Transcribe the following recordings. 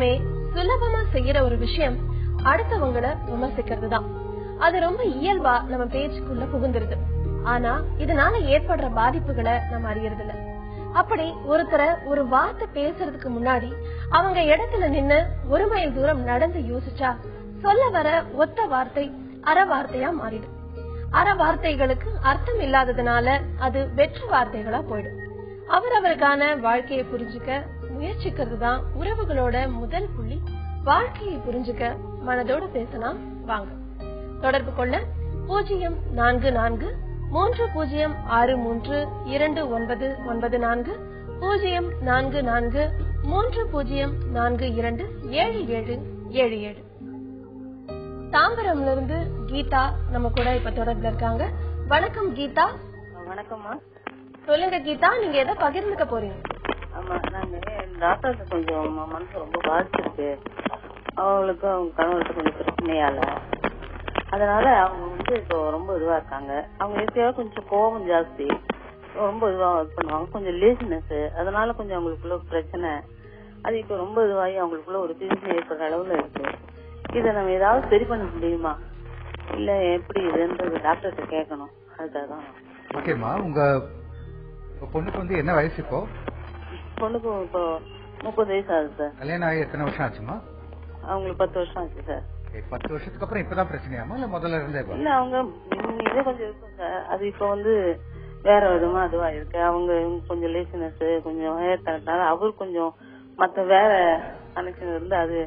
எல்லாருமே சுலபமா செய்யற ஒரு விஷயம் அடுத்தவங்களை விமர்சிக்கிறது தான். அது ரொம்ப இயல்பா நம்ம பேச்சுக்குள்ள புகுந்துருது. ஆனா இதனால ஏற்படுற பாதிப்புகளை நம்ம அறியறது இல்ல. அப்படி ஒருத்தரை ஒரு வார்த்தை பேசுறதுக்கு முன்னாடி அவங்க இடத்துல நின்னு 1 மைல் தூரம் நடந்து யோசிச்சா சொல்ல வர ஒத்த வார்த்தை அரை வார்த்தையா மாறிடும். அரை வார்த்தைகளுக்கு அர்த்தம் இல்லாததுனால அது வெற்று வார்த்தைகளா போயிடும். அவரவருக்கான வாழ்க்கையை புரிஞ்சுக்க முயற்சிக்கிறது தான் உறவுகளோட முதல் புள்ளி. வாழ்க்கையை புரிஞ்சுக்க மனதோடு பேசலாம். வாங்க தொடர்பு கொள்ள 0443063299 044304227777. தாம்பரம்ல இருந்து கீதா நம்ம கூட இப்ப தொடர்புல இருக்காங்க. வணக்கம் கீதா. வணக்கம்மா. சொல்லுங்க கீதா, நீங்க எதை பகிர்ந்துக்க போறீங்க? ஆமா, நாங்க டாக்டருக்கு கொஞ்சம் மனசு ரொம்ப பாதிச்சிருக்கு. அவங்களுக்கு அவங்க கணவருக்கு கொஞ்சம் பிரச்சனையால, அதனால அவங்க இப்போ ரொம்ப இதுவா இருக்காங்க. அவங்க எப்பயாவது கொஞ்சம் கோபம் ஜாஸ்தி, ரொம்ப இதுவா ஒர்க் பண்ணுவாங்க. கொஞ்சம் லேசினஸ், அதனால கொஞ்சம் அவங்களுக்குள்ள பிரச்சனை. அது இப்ப ரொம்ப இதுவாகி அவங்களுக்குள்ள ஒரு பிரச்சனை ஏற்படுற அளவுல இருக்கு. இதை நம்ம ஏதாவது சரி பண்ண முடியுமா, இல்ல எப்படி இதுன்றது டாக்டர்கிட்ட கேட்கணும். அதுக்காகதான். ஓகேம்மா, உங்க பொண்ணுக்கு வந்து என்ன வயசு இப்போ? பொண்ணுக்கு இப்போ 30 வயசு ஆகுது சார். கல்யாணம் ஆகி எத்தனை வருஷம் ஆச்சுமா? அவங்களுக்கு 10 வருஷம் ஆச்சு சார். 10 வருஷத்துக்கு அப்புறம் இப்பதான் பிரச்சனையாமா, இல்ல முதல்ல இருந்தே? இல்ல, அவங்க இதே கொஞ்சம் இருக்கும் சார். அது இப்ப வந்து வேற விதமா அதுவா இருக்கு. அவங்க கொஞ்சம் லேசினஸ், கொஞ்சம் ஹேர் கரெக்டான, அவரு கொஞ்சம் மத்த வேற கனெக்ஷன் இருந்து அது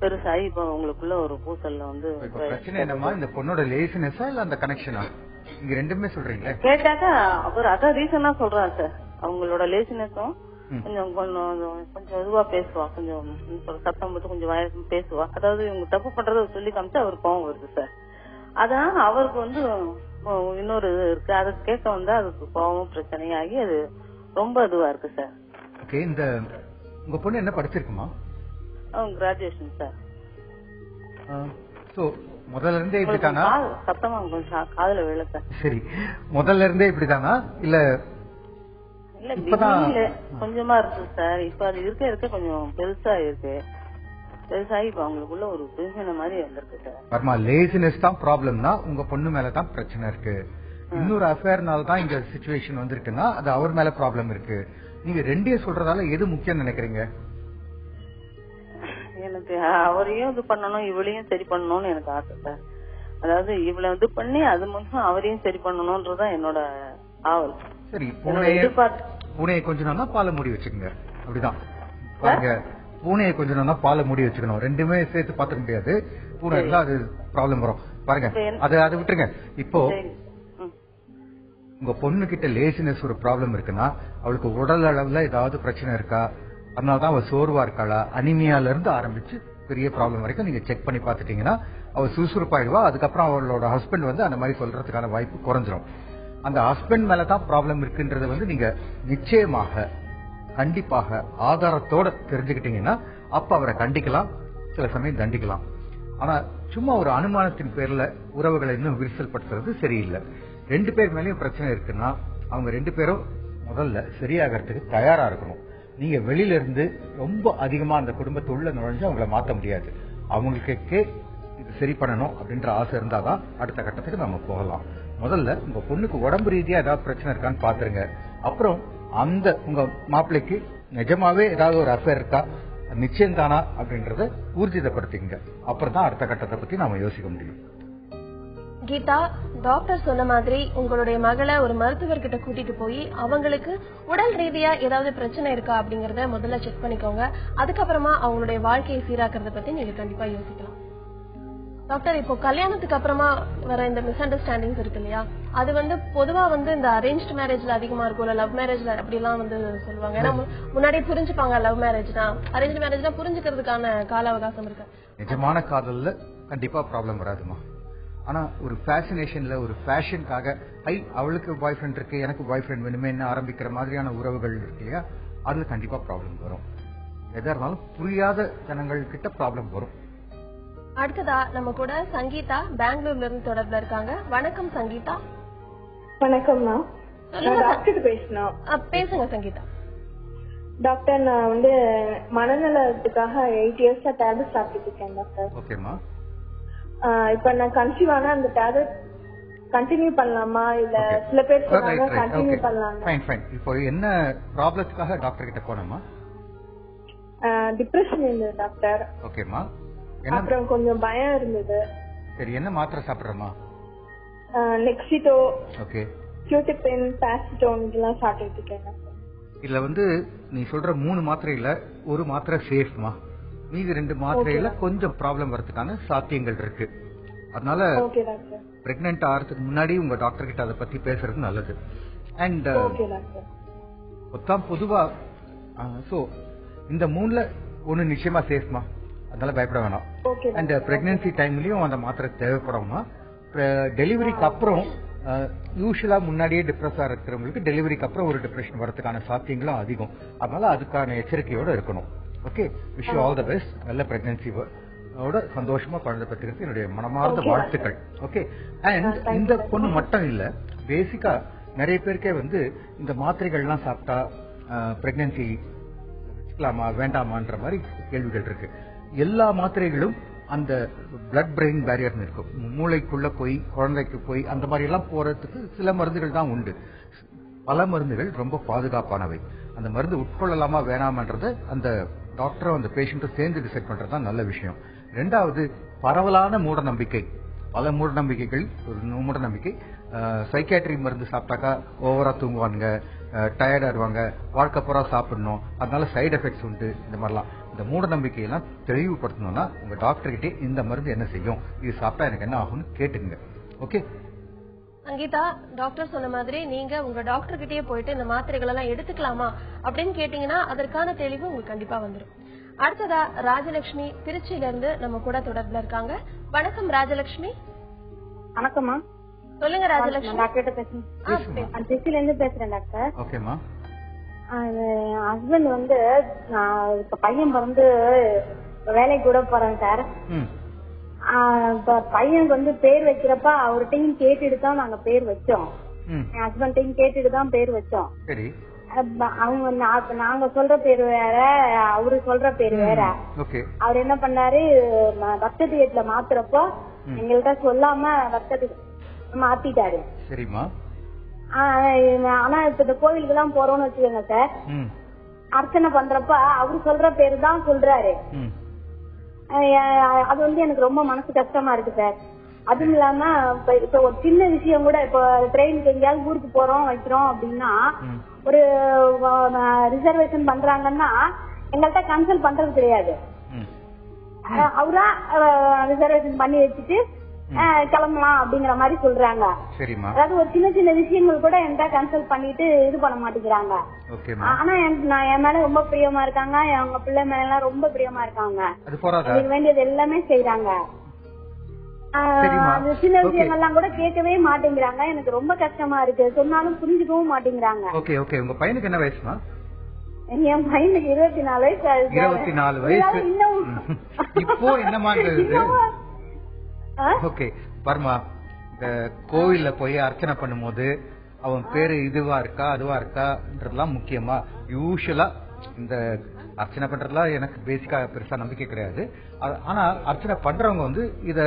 பெருசாகி இப்ப உங்களுக்குள்ள ஒரு பூசல்ல வந்து பிரச்சனை. என்னமா இந்த பொண்ணோட லேசினஸா இல்ல அந்த கனெக்ஷனா? இங்க ரெண்டுமே சொல்றீங்களா? கேட்டாக்கா அவர் அதான் ரீசனா சொல்றாரு சார். அவங்களோட லேசினஸும் கொஞ்சம் கொஞ்சம் இதுவா பேசுவா, கொஞ்சம் சத்தம் போட்டு கொஞ்சம் பேசுவா. அதாவது இவங்க தப்பு பண்றத சொல்லி காமிச்சு அவருக்கு கோவம் வருது சார். அதான் அவருக்கு வந்து இன்னொரு இது இருக்கு, அதை கேட்க வந்தா அதுக்கு கோவம் பிரச்சனையாகி அது ரொம்ப இதுவா இருக்கு சார். ஓகே, இந்த உங்க பொண்ணு என்ன படிச்சிருக்குமா? அவங்க கிராஜுவேஷன் சார். சோ முதல்ல இருந்தே இப்படிதானா? சத்தமா கொஞ்சம் காதுல விழ சார். சரி, முதல்ல இருந்தே இப்படிதானா இல்ல இல்ல கொஞ்சமா இருக்கு சார். இப்ப அது இருக்க கொஞ்சம் பெருசா இருக்கு. பெருசாகி இப்ப அவங்களுக்குள்ள ஒரு பிரச்சனை மாதிரி வந்திருக்கு சார். லேசினஸ் தான் ப்ராப்ளம்னா உங்க பொண்ணு மேலதான் பிரச்சனை இருக்கு. இன்னொரு அஃபேர்னால தான் இந்த சிச்சுவேஷன் வந்திருக்குன்னா அது அவர் மேல ப்ராப்ளம் இருக்கு. நீங்க ரெண்டே சொல்றதால எது முக்கியம் நினைக்கிறீங்க? எனக்கு அவரையும் இது பண்ணணும், இவளையும் சரி பண்ணணும்னு எனக்கு ஆசை சார். அதாவது இவளை வந்து பண்ணி அது மட்டும் அவரையும் சரி பண்ணணும்ன்றதான் என்னோட ஆவல். சரி, பூனையை கொஞ்சம் நாளா பாலை மூடி வச்சுக்கோங்க. அப்படிதான் பாருங்க, பூனையை கொஞ்சம் நாளா பாலை மூடி வச்சுக்கணும். ரெண்டுமே சேர்த்து பார்த்துக்க முடியாது. பூனை இருந்தா அது ப்ராப்ளம் வரும். பாருங்க, அதை விட்டுருங்க. இப்போ உங்க பொண்ணு கிட்ட லேசினஸ் ஒரு ப்ராப்ளம் இருக்குன்னா அவளுக்கு உடல் அளவுல ஏதாவது பிரச்சனை இருக்கா, அதனாலதான் அவ சோர்வா இருக்காளா, அனிமியால இருந்து ஆரம்பிச்சு பெரிய ப்ராப்ளம் வரைக்கும் நீங்க செக் பண்ணி பாத்துட்டீங்கன்னா அவ சுறுசுறுப்பாயிடுவா. அதுக்கப்புறம் அவளோட ஹஸ்பண்ட் வந்து அந்த மாதிரி சொல்றதுக்கான வாய்ப்பு குறைஞ்சிரும். அந்த ஹஸ்பண்ட் மேலதான் ப்ராப்ளம் இருக்குன்றத வந்து நீங்க நிச்சயமாக கண்டிப்பாக ஆதாரத்தோட தெரிஞ்சுக்கிட்டீங்கன்னா அப்ப அவரை கண்டிக்கலாம், சில சமயம் தண்டிக்கலாம். ஆனா சும்மா ஒரு அனுமானத்தின் பேர்ல உறவுகளை இன்னும் விரிசல் படுத்துறது சரியில்லை. 2 பேர் மேலயும் பிரச்சனை இருக்குன்னா அவங்க 2 பேரும் முதல்ல சரியாகிறதுக்கு தயாரா இருக்கணும். நீங்க வெளியில இருந்து ரொம்ப அதிகமா அந்த குடும்பத்தை உள்ள நுழைஞ்சு அவங்கள மாத்த முடியாது. அவங்களுக்கு இது சரி பண்ணணும் அப்படின்ற ஆசை இருந்தாதான் அடுத்த கட்டத்துக்கு நம்ம போகலாம். முதல்ல உங்க பொண்ணுக்கு உடம்பு ரீதியா ஏதாவது பிரச்சனை இருக்கான்னு பாத்துருங்க. அப்புறம் அந்த உங்க மாப்பிள்ளைக்கு நிஜமாவே ஏதாவது ஒரு அஃபேர் இருக்கா, நிச்சயம் தானா அப்படின்றத ஊர்ஜிதப்படுத்திங்க. அப்புறம் தான் அடுத்த கட்டத்தை பத்தி நாம யோசிக்க முடியும். கீதா, டாக்டர் சொன்ன மாதிரி உங்களுடைய மகளை ஒரு மருத்துவர்கிட்ட கூட்டிட்டு போய் அவங்களுக்கு உடல் ரீதியா ஏதாவது பிரச்சனை இருக்கா அப்படிங்கறத முதல்ல செக் பண்ணிக்கோங்க. அதுக்கப்புறமா அவங்களுடைய வாழ்க்கையை சீராக்கிறத பத்தி நீங்க கண்டிப்பா யோசிக்கலாம். டாக்டர், இப்போ கல்யாணத்துக்கு அப்புறமா வர இந்த மிஸ் அண்டர்ஸ்டாண்டிங்ஸ் இருக்கு இல்லையா, அது வந்து பொதுவா வந்து இந்த அரேஞ்ச்டு மேரேஜ்ல அதிகமா இருக்கும், இல்ல லவ் மேரேஜ்ல அப்படிலாம் வந்து சொல்லுவாங்க. ஏன்னா முன்னாடி புரிஞ்சுப்பாங்க லவ் மேரேஜ்னா, அரேஞ்ச் மேரேஜ்னா புரிஞ்சுக்கிறதுக்கான கால அவகாசம் இருக்கு. நிஜமான காதல்ல கண்டிப்பா ப்ராப்ளம் வராதுமா. ஆனா ஒரு ஃபேசினேஷன்ல ஒரு ஃபேஷனுக்காக அவளுக்கு பாய் ஃப்ரெண்ட் இருக்கு, எனக்கு பாய் ஃப்ரெண்ட் வேணுமே ஆரம்பிக்கிற மாதிரியான உறவுகள் இருக்கு இல்லையா, அதுல கண்டிப்பா ப்ராப்ளம் வரும். எதா இருந்தாலும் புரியாத ஜனங்கள் கிட்ட ப்ராப்ளம் வரும். அடுத்ததா நம்ம கூட சங்கீதா பெங்களூர்ல இருந்து தொடர்புல இருக்காங்க. வணக்கம் சங்கீதா. வணக்கம். பேசுங்க சங்கீதா. டாக்டர் நான் வந்து மனநலத்துக்காக 8 இயர்ஸா டேப்லெட் சாப்பிட்டு இருக்கேன் டாக்டர். ஓகேமா. இப்ப நான் கன்சீவ் ஆனா அந்த டேப்லெட் கண்டினியூ பண்ணலாமா இல்ல சில பேர் சொன்னாங்க கண்டினியூ பண்ணலாம். Fine fine. இப்போ என்ன ப்ராப்ளத்துக்காக டாக்டர் கிட்ட போனோமா? டிப்ரெஷன் இருந்தது டாக்டர். ஓகேமா. அப்புறம் கொஞ்சம் பயம் இருந்தது. சரி, என்ன மாத்திரை சாப்பிடுறமா? நெக்ஸிடோ, ஓகே, கியூட்டிபின், பாசிடோன் இதெல்லாம் சாப்பிட்டுட்டு இருக்கேன். இதுல வந்து நீ சொல்ற 3 மாத்திரையில ஒரு மாத்திரை சேஃப்மா, மீதி 2 மாத்திரையில கொஞ்சம் ப்ராப்ளம் வரதுக்கான சாத்தியங்கள் இருக்கு. அதனால பிரெக்னன்ட் ஆகிறதுக்கு முன்னாடி உங்க டாக்டர் கிட்ட அதை பத்தி பேசுறது நல்லது. அண்ட் பொதுவா சோ இந்த 3ல ஒண்ணு நிச்சயமா சேஃப்மா, அதனால பயப்பட வேணாம். அண்ட் பிரெக்னன்சி டைம்லயும் அந்த மாத்திரை தேவைப்படும்மா. டெலிவரிக்கு அப்புறம் யூஸ்வலா முன்னாடியே டிப்ரெஸ் இருக்கிறவங்களுக்கு டெலிவரிக்கு அப்புறம் ஒரு டிப்ரெஷன் வரதுக்கான சாத்தியங்களும் அதிகம். அதனால அதுக்கான எச்சரிக்கையோட இருக்கணும். Okay, wish you all the best. நல்ல பிரெக்னன்சி சந்தோஷமா குழந்தை பெற்றுக்கிறது என்னுடைய மனமார்ந்த வாழ்த்துக்கள். ஓகே. அண்ட் இந்த பொண்ணு மட்டும் இல்ல, பேசிக்கா நிறைய பேருக்கே வந்து இந்த மாத்திரைகள்லாம் சாப்பிட்டா பிரெக்னன்சி வச்சுக்கலாமா வேண்டாமான்ற மாதிரி கேள்விகள் இருக்கு. எல்லா மாத்திரைகளும் அந்த பிளட் பிரெயின் பேரியர் இருக்கும், மூளைக்குள்ள போய் குழந்தைக்கு போய் அந்த மாதிரி எல்லாம் போறதுக்கு சில மருந்துகள் தான் உண்டு. பல மருந்துகள் ரொம்ப பாதுகாப்பானவை. அந்த மருந்து உட்கொள்ளலாமா வேணாமன்றத அந்த டாக்டரும் அந்த பேஷண்ட்டும் சேர்ந்து டிசைட் பண்றதுதான் நல்ல விஷயம். 2வது பரவலான மூட நம்பிக்கை. பல மூட நம்பிக்கைகள். ஒரு மூட நம்பிக்கை, சைக்காட்ரி மருந்து சாப்பிட்டாக்கா ஓவரா தூங்குவாங்க, டயர்டா இருவாங்க, வாழ்க்கை பூரா சாப்பிடணும், அதனால சைடு எஃபெக்ட்ஸ் உண்டு. இந்த மாதிரிலாம் இந்த மூட நம்பிக்கையெல்லாம் தெளிவுபடுத்தணும்னா உங்க டாக்டர் கிட்டே இந்த மருந்து என்ன செய்யும், இது சாப்பிட்டா எனக்கு என்ன ஆகும்னு கேட்டுங்க. ஓகே சங்கீதா, டாக்டர் சொன்ன மாதிரி நீங்க உங்க டாக்டர் கிட்டயே போயிட்டு இந்த மாத்திரைகள் எல்லாம் எடுத்துக்கலாமா அப்படின்னு கேட்டீங்கன்னா அதற்கான தெளிவு உங்களுக்கு கண்டிப்பா வந்துடும். அடுத்ததா ராஜலட்சுமி திருச்சியில இருந்து நம்ம கூட தொடர்புல இருக்காங்க. வணக்கம் ராஜலட்சுமி. வணக்கம்மா. சொல்லுங்க ராஜலட்சுமி. டாக்டர் பேசுறேன். திருச்சியில இருந்து பேசுறேன் டாக்டர். ஓகேமா. ஹஸ்பண்ட் வந்து இப்ப பையன் பிறந்து வேலைக்கு கூட போறேன் சார். பையனுக்கு வந்து பேர் வைக்கிறப்ப அவர்கிட்டையும் கேட்டுட்டு தான் நாங்க பேர் வச்சோம். என் ஹஸ்பண்டையும் கேட்டுட்டு தான் பேர் வச்சோம். அவங்க நாங்க சொல்ற பேர் வேற, அவரு சொல்ற பேர் வேற. அவர் என்ன பண்ணாரு, பர்த் சர்டிபிகேட்ல மாத்துறப்போ எங்கள்கிட்ட சொல்லாம பர்த் சர்டிபிகேட் மாத்திட்டாரு. சரிமா. ஆனா இப்ப இந்த கோவிலுக்கு எல்லாம் போறோம்னு வச்சுக்கோங்க சார், அர்ச்சனை பண்றப்ப அவரு சொல்ற பேரு தான் சொல்றாரு. அது வந்து எனக்கு ரொம்ப மனசு கஷ்டமா இருக்கு சார். அதுவும் இல்லாம இப்ப ஒரு சின்ன விஷயம் கூட, இப்ப ட்ரெயினுக்கு எங்கேயாவது ஊருக்கு போறோம் வைக்கிறோம் அப்படின்னா, ஒரு ரிசர்வேஷன் பண்றாங்கன்னா எங்கள்கிட்ட கன்சல்ட் பண்றது கிடையாது. அவரா ரிசர்வேஷன் பண்ணி வச்சுட்டு கிளம்பலாம் அப்படிங்கிற மாதிரி சொல்றாங்க. அதாவது ஒரு சின்ன சின்ன விஷயங்கள் கூட என்கிட்ட கன்சல்ட் பண்ணிட்டு இது பண்ண மாட்டேங்கிறாங்க. ஆனா என் மேல ரொம்ப பிரியமா இருக்காங்க, அவங்க பிள்ளை மேல எல்லாம் ரொம்ப பிரியமா இருக்காங்க. எனக்கு வேண்டியது எல்லாமே செய்யறாங்க. அந்த சின்ன விஷயங்கள்லாம் கூட கேட்கவே மாட்டேங்கிறாங்க. எனக்கு ரொம்ப கஷ்டமா இருக்கு. சொன்னாலும் புரிஞ்சுக்கவும் மாட்டேங்கிறாங்க. உங்க பையனுக்கு என்ன வயசுமா? என் பையனுக்கு 24 வயசு. 24 வயசு. இப்போ என்னமா ஓகே பர்மா, இந்த கோவில்ல போய் அர்ச்சனை பண்ணும் போது அவன் பேரு இதுவா இருக்கா அதுவா இருக்கான்றதுலாம் முக்கியமா? யூஸ்வலா இந்த அர்ச்சனை பண்றதுலாம் எனக்கு பேசிக்கா பெருசா நம்பிக்கை கிடையாது. ஆனா அர்ச்சனை பண்றவங்க வந்து இத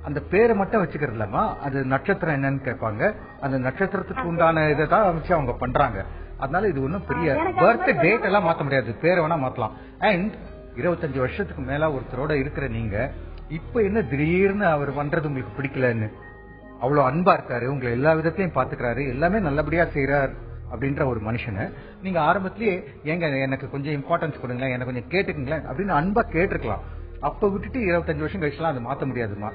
அந்த பேரை மட்டும் வச்சுக்கிறது இல்லாம அது நட்சத்திரம் என்னன்னு கேட்பாங்க. அந்த நட்சத்திரத்துக்கு உண்டான இதை தான் வச்சு அவங்க பண்றாங்க. அதனால இது ஒன்னும் பெரிய பர்த் டேட் எல்லாம் மாத்த முடியாது, பேரை வேணா மாத்தலாம். அண்ட் 25 வருஷத்துக்கு மேல ஒருத்தரோட இருக்கிற நீங்க இப்ப என்ன திடீர்னு அவர் பண்றது உங்களுக்கு பிடிக்கலன்னு, அவ்வளவு அன்பா இருக்காரு, உங்களை எல்லா விதத்திலையும் பாத்துக்கிறாரு, எல்லாமே நல்லபடியா செய்யறாரு அப்படின்ற ஒரு மனுஷனை நீங்க ஆரம்பத்திலேயே ஏங்க எனக்கு கொஞ்சம் இம்பார்ட்டன்ஸ் கொடுங்களேன், எனக்கு கொஞ்சம் கேட்டுக்குங்களேன் அப்படின்னு அன்பா கேட்டிருக்கலாம். அப்ப விட்டுட்டு 25 வருஷம் கழிச்சுலாம் அதை மாத்த முடியாதுமா.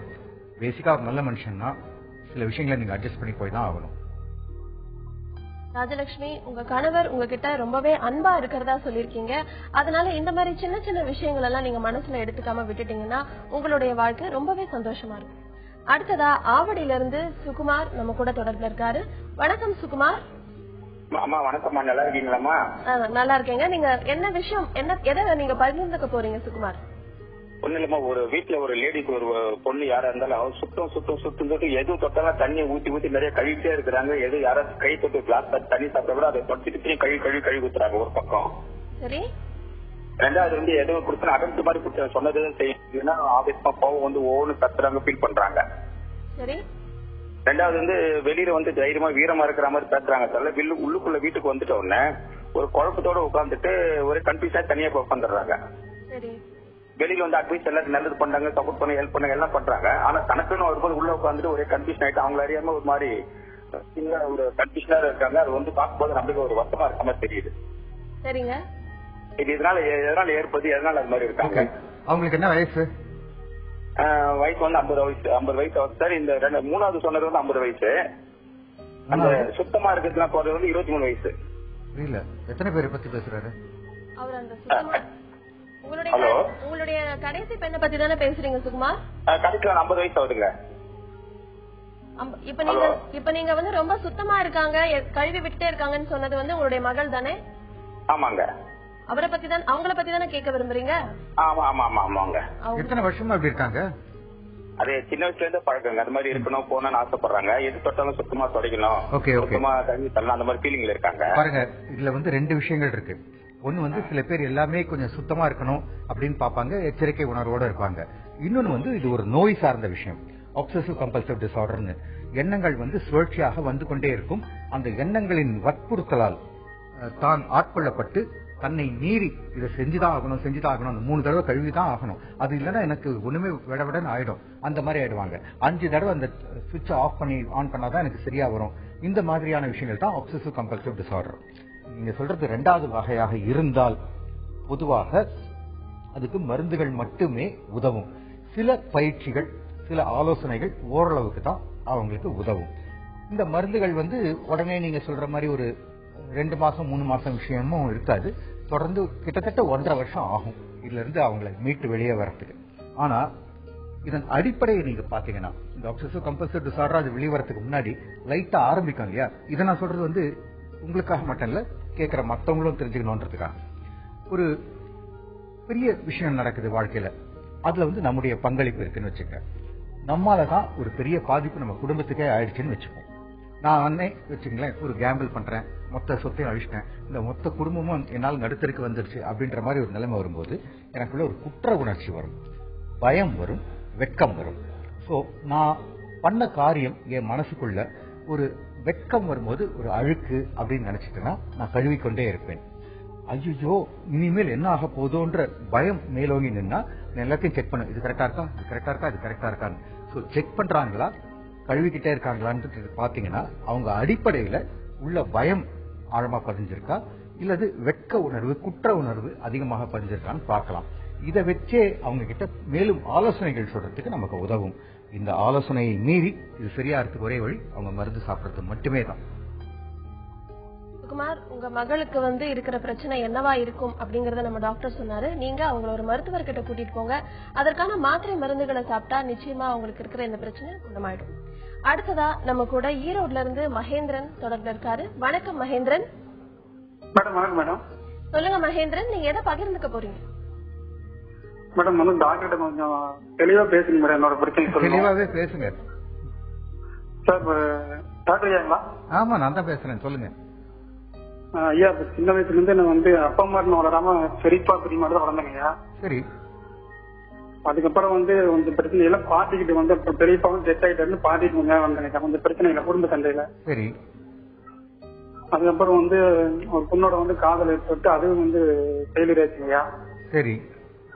பேசிக்கா ஒரு நல்ல மனுஷன்னா சில விஷயங்களை நீங்க அட்ஜஸ்ட் பண்ணி போய் தான் ஆகணும். ராஜலட்சுமி, உங்க கணவர் உங்ககிட்ட ரொம்பவே அன்பா இருக்கிறதா சொல்லிருக்கீங்க. அதனால இந்த மாதிரி சின்ன சின்ன விஷயங்கள் எல்லாம் நீங்க மனசுல எடுத்துக்காம விட்டுட்டீங்கன்னா உங்களுடைய வாழ்க்கை ரொம்பவே சந்தோஷமா இருக்கும். அடுத்ததா ஆவடியில இருந்து சுகுமார் நம்ம கூட தொடர்புல இருக்காரு. வணக்கம் சுகுமார். வணக்கம்மா, நல்லா இருக்கீங்களாமா? நல்லா இருக்கீங்க. நீங்க என்ன விஷயம், எதை நீங்க பகிர்ந்துக்க போறீங்க சுகுமார்? ஒண்ணு இல்லமா, ஒரு வீட்டுல ஒரு லேடிக்கு ஒரு பொண்ணு யாரா இருந்தாலும் சுத்தம் எதுவும் தொட்டாலும் தண்ணி ஊத்தி நிறைய கழுவிட்டே இருக்கிறாங்க. எது யாராவது கை தொட்டு கிளாஸ் தண்ணி சாப்பிட கூட அதை தொட்டிட்டு கழுவி ஊத்துறாங்க ஒரு பக்கம். சரி. ரெண்டாவது வந்து ஏதோ கொடுத்து அடர்த்து மாதிரி கொடுத்து சொன்னது செய்யணும்னா ஆபீஸ்மா போக வந்து ஓன்னு கத்துறாங்க, ஃபீல் பண்றாங்க. சரி. ரெண்டாவது வந்து வெளியில வந்து தைரியமா வீரமா இருக்கிற மாதிரி பேசுறாங்க. தவிர உள்ளுக்குள்ள வீட்டுக்கு வந்துட்ட உடனே ஒரு குழப்பத்தோட உட்காந்துட்டு ஒரு கன்ஃபியூஸா தனியா உட்காந்துடுறாங்க. சரி. வெளியில வந்து அட்வைஸ் எல்லாரும் நல்லது பண்றாங்க, சப்போர்ட் பண்ண ஹெல்ப் பண்ண எல்லாம் பண்றாங்க. ஆனா தனக்குன்னு வரும்போது உள்ள உட்காந்துட்டு ஒரே கன்ஃபியூஷன் ஆயிட்டு அவங்க அறியாம ஒரு மாதிரி ஒரு கன்ஃபியூஷனா இருக்காங்க. அது வந்து பார்க்கும்போது நம்மளுக்கு ஒரு வருத்தமா இருக்க மாதிரி தெரியுது. சரிங்க. இது எதனால ஏற்பது, எதனால அது மாதிரி இருக்காங்க? அவங்களுக்கு என்ன வயசு? வயசு வந்து 50 வயசு ஆகுது சார். இந்த மூணாவது சொன்னது வந்து 50 வயசு. அந்த சுத்தமா இருக்கிறதுலாம் போறது வந்து 23 வயசு. புரியல, எத்தனை பேரை பத்தி பேசுறாரு அவர்? அந்த சுத்தமா உங்களுடைய கடைசி பெண்ணை பத்தி தானே பேசுறீங்க சுகுமார்? கடைசில 50 வயசு ஆகுதுங்க. இப்ப நீங்க வந்து ரொம்ப சுத்தமா இருக்காங்க, கழுவி விட்டே இருக்காங்கன்னு சொன்னது வந்து உங்களுடைய மகள் தானே? ஆமாங்க. அவரை பத்தி தான், அவங்கள பத்தி தானே கேட்க விரும்புறீங்க? ஆமா ஆமா ஆமா ஆமாங்க. எத்தனை வருஷமா அப்படி இருக்காங்க? அது சின்ன வயசுல இருந்தே பழக்கங்க. அது மாதிரி இருக்கணும் போகணும்னு ஆசைப்படுறாங்க. எது தொட்டாலும் சுத்தமா தொடக்கணும், சுத்தமா தண்ணி தரலாம், அந்த மாதிரி ஃபீலிங்ல இருக்காங்க. பாருங்க, இதுல வந்து 2 விஷயங்கள் இருக்கு. ஒன்னு வந்து சில பேர் எல்லாமே கொஞ்சம் சுத்தமா இருக்கணும் அப்படின்னு பாப்பாங்க, எச்சரிக்கை உணர்வோட இருப்பாங்க. இன்னொன்னு வந்து இது ஒரு நோய் சார்ந்த விஷயம், ஆப்சசிவ் கம்பல்சிவ் டிசார்டர்னு. எண்ணங்கள் வந்து சுழற்சியாக வந்து கொண்டே இருக்கும். அந்த எண்ணங்களின் வற்புறுத்தலால் தான் ஆட்கொள்ளப்பட்டு தன்னை மீறி இதை செஞ்சுதான் ஆகணும் 3 தடவை கழுவிதான் ஆகணும், அது இல்லைன்னா எனக்கு ஒண்ணுமே விடவிடன்னு ஆயிடும், அந்த மாதிரி ஆயிடுவாங்க. 5 தடவை அந்த சுவிட்ச் ஆஃப் பண்ணி ஆன் பண்ணாதான் எனக்கு சரியா வரும். இந்த மாதிரியான விஷயங்கள் தான் ஆப்சசிவ் கம்பல்சிவ் டிசார்டர். நீங்க சொல்றது 2வது வகையாக இருந்தால் பொதுவாக அதுக்கு மருந்துகள் மட்டுமே உதவும். சில பயிற்சிகள், சில ஆலோசனைகள் ஓரளவுக்கு தான் அவங்களுக்கு உதவும். இந்த மருந்துகள் வந்து உடனே நீங்க சொல்ற மாதிரி ஒரு 2 மாசம் 3 மாசம் விஷயமும் இருக்காது. தொடர்ந்து கிட்டத்தட்ட 1.5 வருஷம் ஆகும் இதுல இருந்து அவங்களை மீட்டு வெளியே வரத்துக்கு. ஆனா இதன் அடிப்படையை நீங்க பாத்தீங்கன்னா இந்த ஆப்சசிவ் கம்பல்சிவ் டிசார்டர் அது வெளிவரத்துக்கு முன்னாடி லைட்டா ஆரம்பிக்கும் இல்லையா? இதை நான் சொல்றது வந்து உங்களுக்காக மட்டும் இல்ல, கேட்கிற மத்தவங்களும் தெரிஞ்சுக்கணும்ன்றதுக்காக. ஒரு பெரிய விஷயம் நடக்குது வாழ்க்கையில, அதுல வந்து நம்முடைய பங்களிப்பு இருக்குன்னு வச்சுக்க. நம்மாலதான் ஒரு பெரிய பாதிப்பு நம்ம குடும்பத்துக்கே ஆயிடுச்சுன்னு வச்சுப்போம். நான் அன்னை வச்சுங்களேன், ஒரு கேம்பிள் பண்றேன், மொத்த சொத்தையும் அழிச்சிட்டேன், இந்த மொத்த குடும்பமும் என்னால் நடுத்தருக்கு வந்துருச்சு அப்படின்ற மாதிரி ஒரு நிலைமை வரும்போது எனக்குள்ள ஒரு குற்ற உணர்ச்சி வரும், பயம் வரும், வெட்கம் வரும். சோ நான் பண்ண காரியம் என் மனசுக்குள்ள ஒரு வெட்கம் வரும்போது ஒரு அழுக்கு அப்படின்னு நினைச்சிட்டேன்னா நான் கழுவிக்கொண்டே இருப்பேன். ஐயோ இனிமேல் என்ன ஆக போதோன்ற பயம் மேலோங்கி நின்னா எல்லாத்தையும் செக் பண்ண, இது கரெக்டா இருக்கா, இது கரெக்டா இருக்கா, இது கரெக்டா இருக்கான்னு. சோ செக் பண்றாங்களா, கழுவிக்கிட்டே இருக்காங்களான்னு பாத்தீங்கன்னா அவங்க அடிப்படையில உள்ள பயம் ஆழமா பதிஞ்சிருக்கா, இல்லது வெட்க உணர்வு, குற்ற உணர்வு அதிகமாக பதிஞ்சிருக்கான்னு பார்க்கலாம். இதை வச்சே அவங்க கிட்ட மேலும் ஆலோசனைகள் சொல்றதுக்கு நமக்கு உதவும். இந்த ஆலோசனையை மீறி இது சரியா இருக்கு ஒரே வழி அவங்க மருந்து சாப்பிடுறது மட்டுமே தான். சுகுமார், உங்க மகளுக்கு வந்து இருக்கிற பிரச்சனை என்னவா இருக்கும் அப்படிங்கறத நம்ம டாக்டர் சொன்னாரு. நீங்க அவங்கள ஒரு மருத்துவர்கிட்ட கூட்டிட்டு போங்க, அதற்கான மாத்திரை மருந்துகளை சாப்பிட்டா நிச்சயமா அவங்களுக்கு இருக்கிற இந்த பிரச்சனை குணமாயிடும். அடுத்ததா நம்ம கூட ஈரோட்ல இருந்து மகேந்திரன் தொடர்ந்து இருக்காரு. வணக்கம் மகேந்திரன். மேடம் சொல்லுங்க மகேந்திரன், நீங்க எதை பகிர்ந்துக்க போறீங்க? மேடம் வந்து டாக்டர் கொஞ்சம் தெளிவா பேசுங்க மேடம், என்னோட பிரச்சனை தெளிவாவே பேசுங்க சார். டாக்டர் ஐயாங்களா? ஆமா, நான் தான் பேசுறேன், சொல்லுங்க. ஐயா, சின்ன வயசுல இருந்து நான் வந்து அப்பா அம்மா வளராம பெரியப்பா பெரியமா தான் வளர்ந்தேங்க ஐயா. சரி. அதுக்கப்புறம் வந்து கொஞ்சம் பிரச்சனை எல்லாம் பாட்டிக்கிட்டு வந்து அப்புறம் பெரியப்பா வந்து டெத் ஆயிட்டு பாட்டிட்டு வந்தேங்க, கொஞ்சம் பிரச்சனை இல்லை குடும்ப சண்டையில. சரி. அதுக்கப்புறம் வந்து ஒரு பொண்ணோட வந்து காதல் ஏற்பட்டு அதுவும் வந்து ஃபெயிலியர் ஆச்சுங்கய்யா. சரி.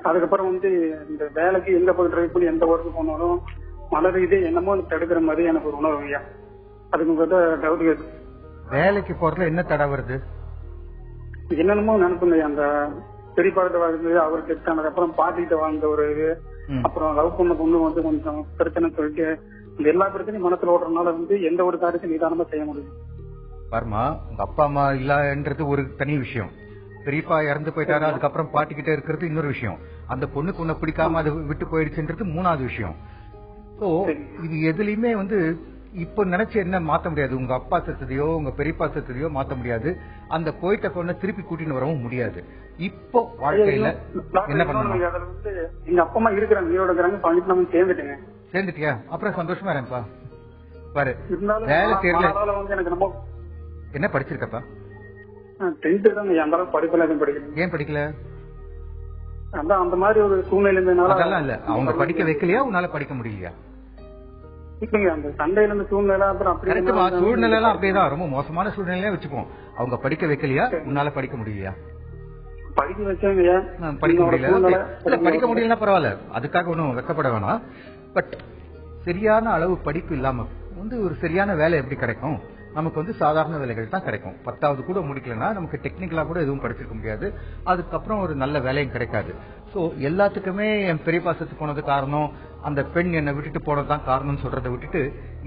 அதுக்கப்புறம் வந்து இந்த வேலைக்கு எங்க போய் ட்ரை பண்ணி எந்த ஒர்க்கு போனாலும் மலர் இதே என்னமோ தடுக்கிற மாதிரி எனக்கு ஒரு உணர்வு ஐயா. அதுக்கு உங்ககிட்ட டவுட் கேட்டு. வேலைக்கு போறதுல என்ன தடை வருது? என்னென்னமோ நினைப்புங்க, அந்த பெரியப்பாக்கிட்ட வாழ்ந்து அவர் டெஸ்ட் ஆனதுக்கப்புறம் பாட்டிக்கிட்ட வாழ்ந்த ஒரு இது, அப்புறம் லவ் பண்ண பொண்ணு வந்து கொஞ்சம் பிரச்சனை சொல்லிட்டு இந்த எல்லா பிரச்சனையும் மனசுல ஓடுறதுனால வந்து எந்த ஒரு காரியத்தையும் நிதானமா செய்ய முடியும். பாருமா, உங்க அப்பா அம்மா இல்லன்றது ஒரு தனி விஷயம், பெரியப்பா இறந்து போயிட்டாரு அதுக்கப்புறம் பாட்டிக்கிட்டே இருக்கிறது இன்னொரு விஷயம், அந்த பொண்ணுக்கு உன்னை பிடிக்காம அது விட்டு போயிடுச்சுன்றது 3வது விஷயம். சோ இது எதுலயுமே வந்து இப்ப நினைச்சு என்ன மாத்த முடியாது, உங்க அப்பா செத்ததையோ உங்க பெரியப்பா செத்ததையோ மாத்த முடியாது, அந்த போயிட்ட பொண்ணை திருப்பி கூட்டின்னு வரவும் முடியாது. இப்போ வாழ்க்கையில என்ன பண்ணணும்? எங்க அப்பா அம்மா இருக்கிறாங்க, ஈரோட இருக்கிறாங்க, பண்ணிட்டு நம்ம சேர்ந்துட்டேங்க. சேர்ந்துட்டியா? அப்புறம் சந்தோஷமா இருப்பா. பாரு, வேலை தெரியல. எனக்கு ரொம்ப என்ன படிச்சிருக்கப்பா? 10th தான் அந்த அளவுக்கு படிப்பெல்லாம் எதுவும் படிக்கல. ஏன் படிக்கல? அதான் அந்த மாதிரி ஒரு சூழ்நிலை இருந்ததுனால. அதெல்லாம் இல்ல, அவங்க படிக்க வைக்கலையா, உன்னால படிக்க முடியலையா? இல்லைங்க, அந்த சண்டையில இருந்து சூழ்நிலை அப்புறம் அப்படி சூழ்நிலை எல்லாம் அப்படியேதான், ரொம்ப மோசமான சூழ்நிலையா வச்சுப்போம். அவங்க படிக்க வைக்கலையா, உன்னால படிக்க முடியலையா? படிக்க வச்சாங்க, படிக்க முடியல. படிக்க முடியலன்னா பரவாயில்ல, அதுக்காக ஒன்றும் வெக்கப்பட வேணாம். பட் சரியான அளவு படிப்பு இல்லாம ஒரு சரியான வேலை எப்படி கிடைக்கும்? நமக்கு சாதாரண வேலைகள் தான் கிடைக்கும். 10வது கூட முடிக்கலன்னா நமக்கு டெக்னிக்கலா கூட எதுவும் படிச்சிருக்க முடியாது. அதுக்கப்புறம் ஒரு நல்ல வேலையும் கிடைக்காது. சோ எல்லாத்துக்குமே என் பெரியப்பா செத்து போனது காரணம், அந்த பெண் என்னை விட்டுட்டு போனதுதான் காரணம் சொல்றதை விட்டுட்டு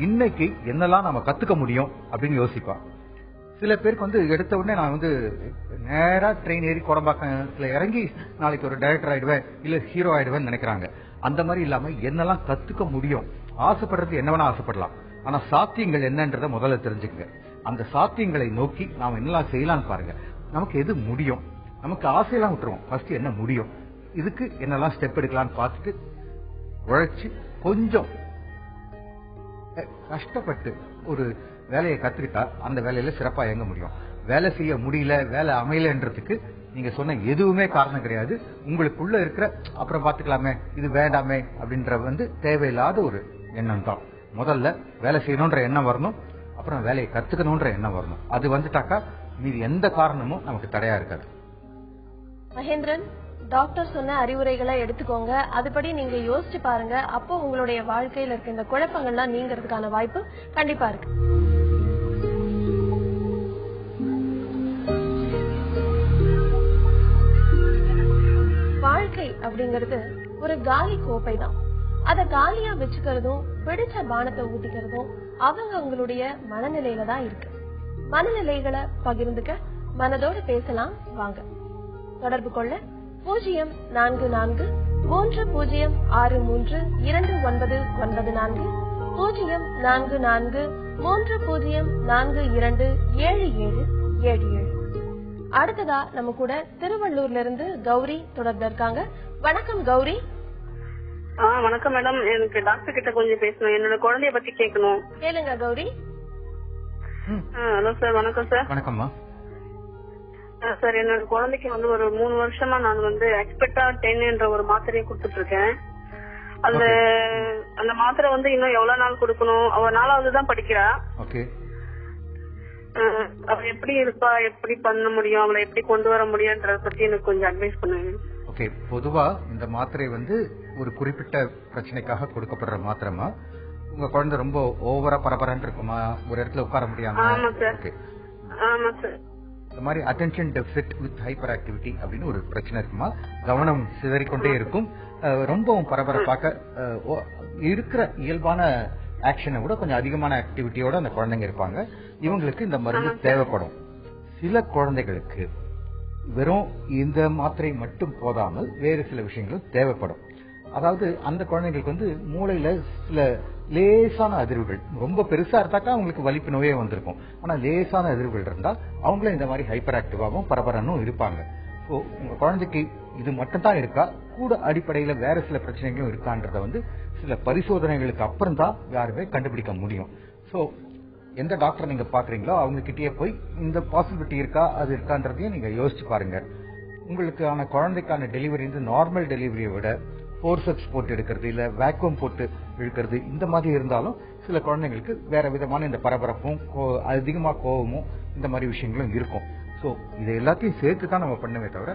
இன்னைக்கு என்னெல்லாம் நம்ம கத்துக்க முடியும் அப்படின்னு யோசிப்பான். சில பேருக்கு எடுத்த உடனே நான் நேரா ட்ரெயின் ஏறி கோடம்பாக்கத்துல இறங்கி நாளைக்கு ஒரு டைரக்டர் ஆயிடுவேன் இல்ல ஹீரோ ஆயிடுவேன்னு நினைக்கிறாங்க. அந்த மாதிரி இல்லாம என்னெல்லாம் கத்துக்க முடியும், ஆசைப்படுறது என்ன வேணா ஆசைப்படலாம். ஆனா சாத்தியங்கள் என்னன்றத முதல்ல தெரிஞ்சுக்கங்க. அந்த சாத்தியங்களை நோக்கி நாம என்னெல்லாம் செய்யலாம்னு பாருங்க. நமக்கு எது முடியும், நமக்கு ஆசையெல்லாம் விட்டுருவோம். ஃபர்ஸ்ட் என்ன முடியும், இதுக்கு என்னெல்லாம் ஸ்டெப் எடுக்கலாம்னு பார்த்துட்டு உழைச்சு கொஞ்சம் கஷ்டப்பட்டு ஒரு வேலையை கத்துக்கிட்டா அந்த வேலையில சிறப்பா இயங்க முடியும். வேலை செய்ய முடியல, வேலை அமையலன்றதுக்கு நீங்க சொன்ன எதுவுமே காரணம் கிடையாது. உங்களுக்குள்ள இருக்கிற அப்புறம் பாத்துக்கலாமே, இது வேண்டாமே அப்படின்ற தேவையில்லாத ஒரு எண்ணம் தான். முதல்ல வேலை செய்யணும்ன்ற எண்ணம் வரணும், அப்புறம் வேலையை கத்துக்கணும்ன்ற எண்ணம் வரணும். அது வந்துட்டாக்கா மீது எந்த காரணமும் நமக்கு தடையா இருக்காது. மகேந்திரன், டாக்டர் சொன்ன அறிவுரைகளை எடுத்துக்கோங்க, அதுபடி நீங்க யோசிச்சு பாருங்க. அப்போ உங்களுடைய வாழ்க்கையில இருக்க இந்த குழப்பங்கள்லாம் நீங்கிறதுக்கான வாய்ப்பு கண்டிப்பா இருக்கு. வாழ்க்கை அப்படிங்கிறது ஒரு காலி கோப்பை தான். அத காலியா வச்சுக்கிறதும் பிடிச்ச பானத்தை ஊத்திக்கிறதும் அவங்களுடைய மனநிலையில தான் இருக்கு. மனநிலைகளை பகிர்ந்துக்க மனதோட பேசலாம் வாங்க. தொடர்பு கொள்ள 0443063299 0443042777. அடுத்ததா நம்ம கூட திருவள்ளூர்ல இருந்து கௌரி தொடர்பு இருக்காங்க. வணக்கம் கௌரி. வணக்கம் மேடம், எனக்கு டாக்டர் கிட்ட கொஞ்சம் பேசணும். என்னோட குழந்தைய பத்தி கேட்கணும். கேளுங்க கௌரி. Hello sir. வணக்கம் சார். வணக்கம்மா சார். என்னோட குழந்தைக்கு ஒரு 3 வருஷமா நான் எக்ஸ்பெக்டா 10 என்ற ஒரு மாத்திரையை கொடுத்துட்டு இருக்கேன். அந்த மாத்திரை இன்னும் எவ்வளவு நாள் கொடுக்கணும்? அவ 4வது தான் படிக்கிறா. அவ எப்படி இருப்பா, எப்படி பண்ண முடியும், அவளை எப்படி கொண்டு வர முடியும்ன்றத பத்தி எனக்கு கொஞ்சம் அட்வைஸ் பண்ணுங்க. ஓகே, பொதுவா இந்த மாத்திரை ஒரு குறிப்பிட்ட பிரச்சனைக்காக கொடுக்கப்படுற மாத்திரமா? உங்க குழந்தை ரொம்ப ஓவரா பரபரன்னு இருக்குமா, ஒரு இடத்துல உட்கார முடியாம? ஆமா சார். இந்த மாதிரி attention deficit with hyper activity அப்படின்னு ஒரு பிரச்சனை இருக்குமா? கவனம் சிதறிக்கொண்டே இருக்கும், ரொம்பவும் பரபரப்பாக இருக்கிற இயல்பான ஆக்ஷனை விட கொஞ்சம் அதிகமான ஆக்டிவிட்டியோட அந்த குழந்தைங்க இருப்பாங்க. இவங்களுக்கு இந்த மருந்து தேவைப்படும். சில குழந்தைகளுக்கு வெறும் இந்த மாத்திரை மட்டும் போதாமல் வேறு சில விஷயங்களும் தேவைப்படும். அதாவது அந்த குழந்தைங்களுக்கு மூளையில சில லேசான அதிர்வுகள், ரொம்ப பெருசா இருந்தாக்கா அவங்களுக்கு வலிப்பு நோயே வந்திருக்கும். ஆனா லேசான அதிர்வுகள் இருந்தா அவங்களும் இந்த மாதிரி ஹைப்பர் ஆக்டிவாகவும் பரபரனும் இருப்பாங்க. ஸோ உங்க குழந்தைக்கு இது மட்டும் தான் இருக்கா, கூட அடிப்படையில வேற சில பிரச்சனைகளும் இருக்கான்றத சில பரிசோதனைகளுக்கு அப்புறம் தான் யாருமே கண்டுபிடிக்க முடியும். ஸோ எந்த டாக்டர் நீங்க பாக்குறீங்களோ அவங்க கிட்டே போய் இந்த பாசிபிலிட்டி இருக்கா அது இருக்கான்றதையும் நீங்க யோசிச்சு பாருங்க. உங்களுக்கான குழந்தைக்கான டெலிவரி நார்மல் டெலிவரியை விட ஃபோர்செப்ஸ் போட்டு எடுக்கிறது இல்ல வேக்யூம் போட்டு இழுக்கிறது இந்த மாதிரி இருந்தாலும் சில குழந்தைங்களுக்கு வேற விதமான இந்த பரபரப்பும் அதிகமா கோபமும் இந்த மாதிரி விஷயங்களும் இருக்கும். ஸோ இதை எல்லாத்தையும் சேர்த்து தான் நம்ம பண்ணவே தவிர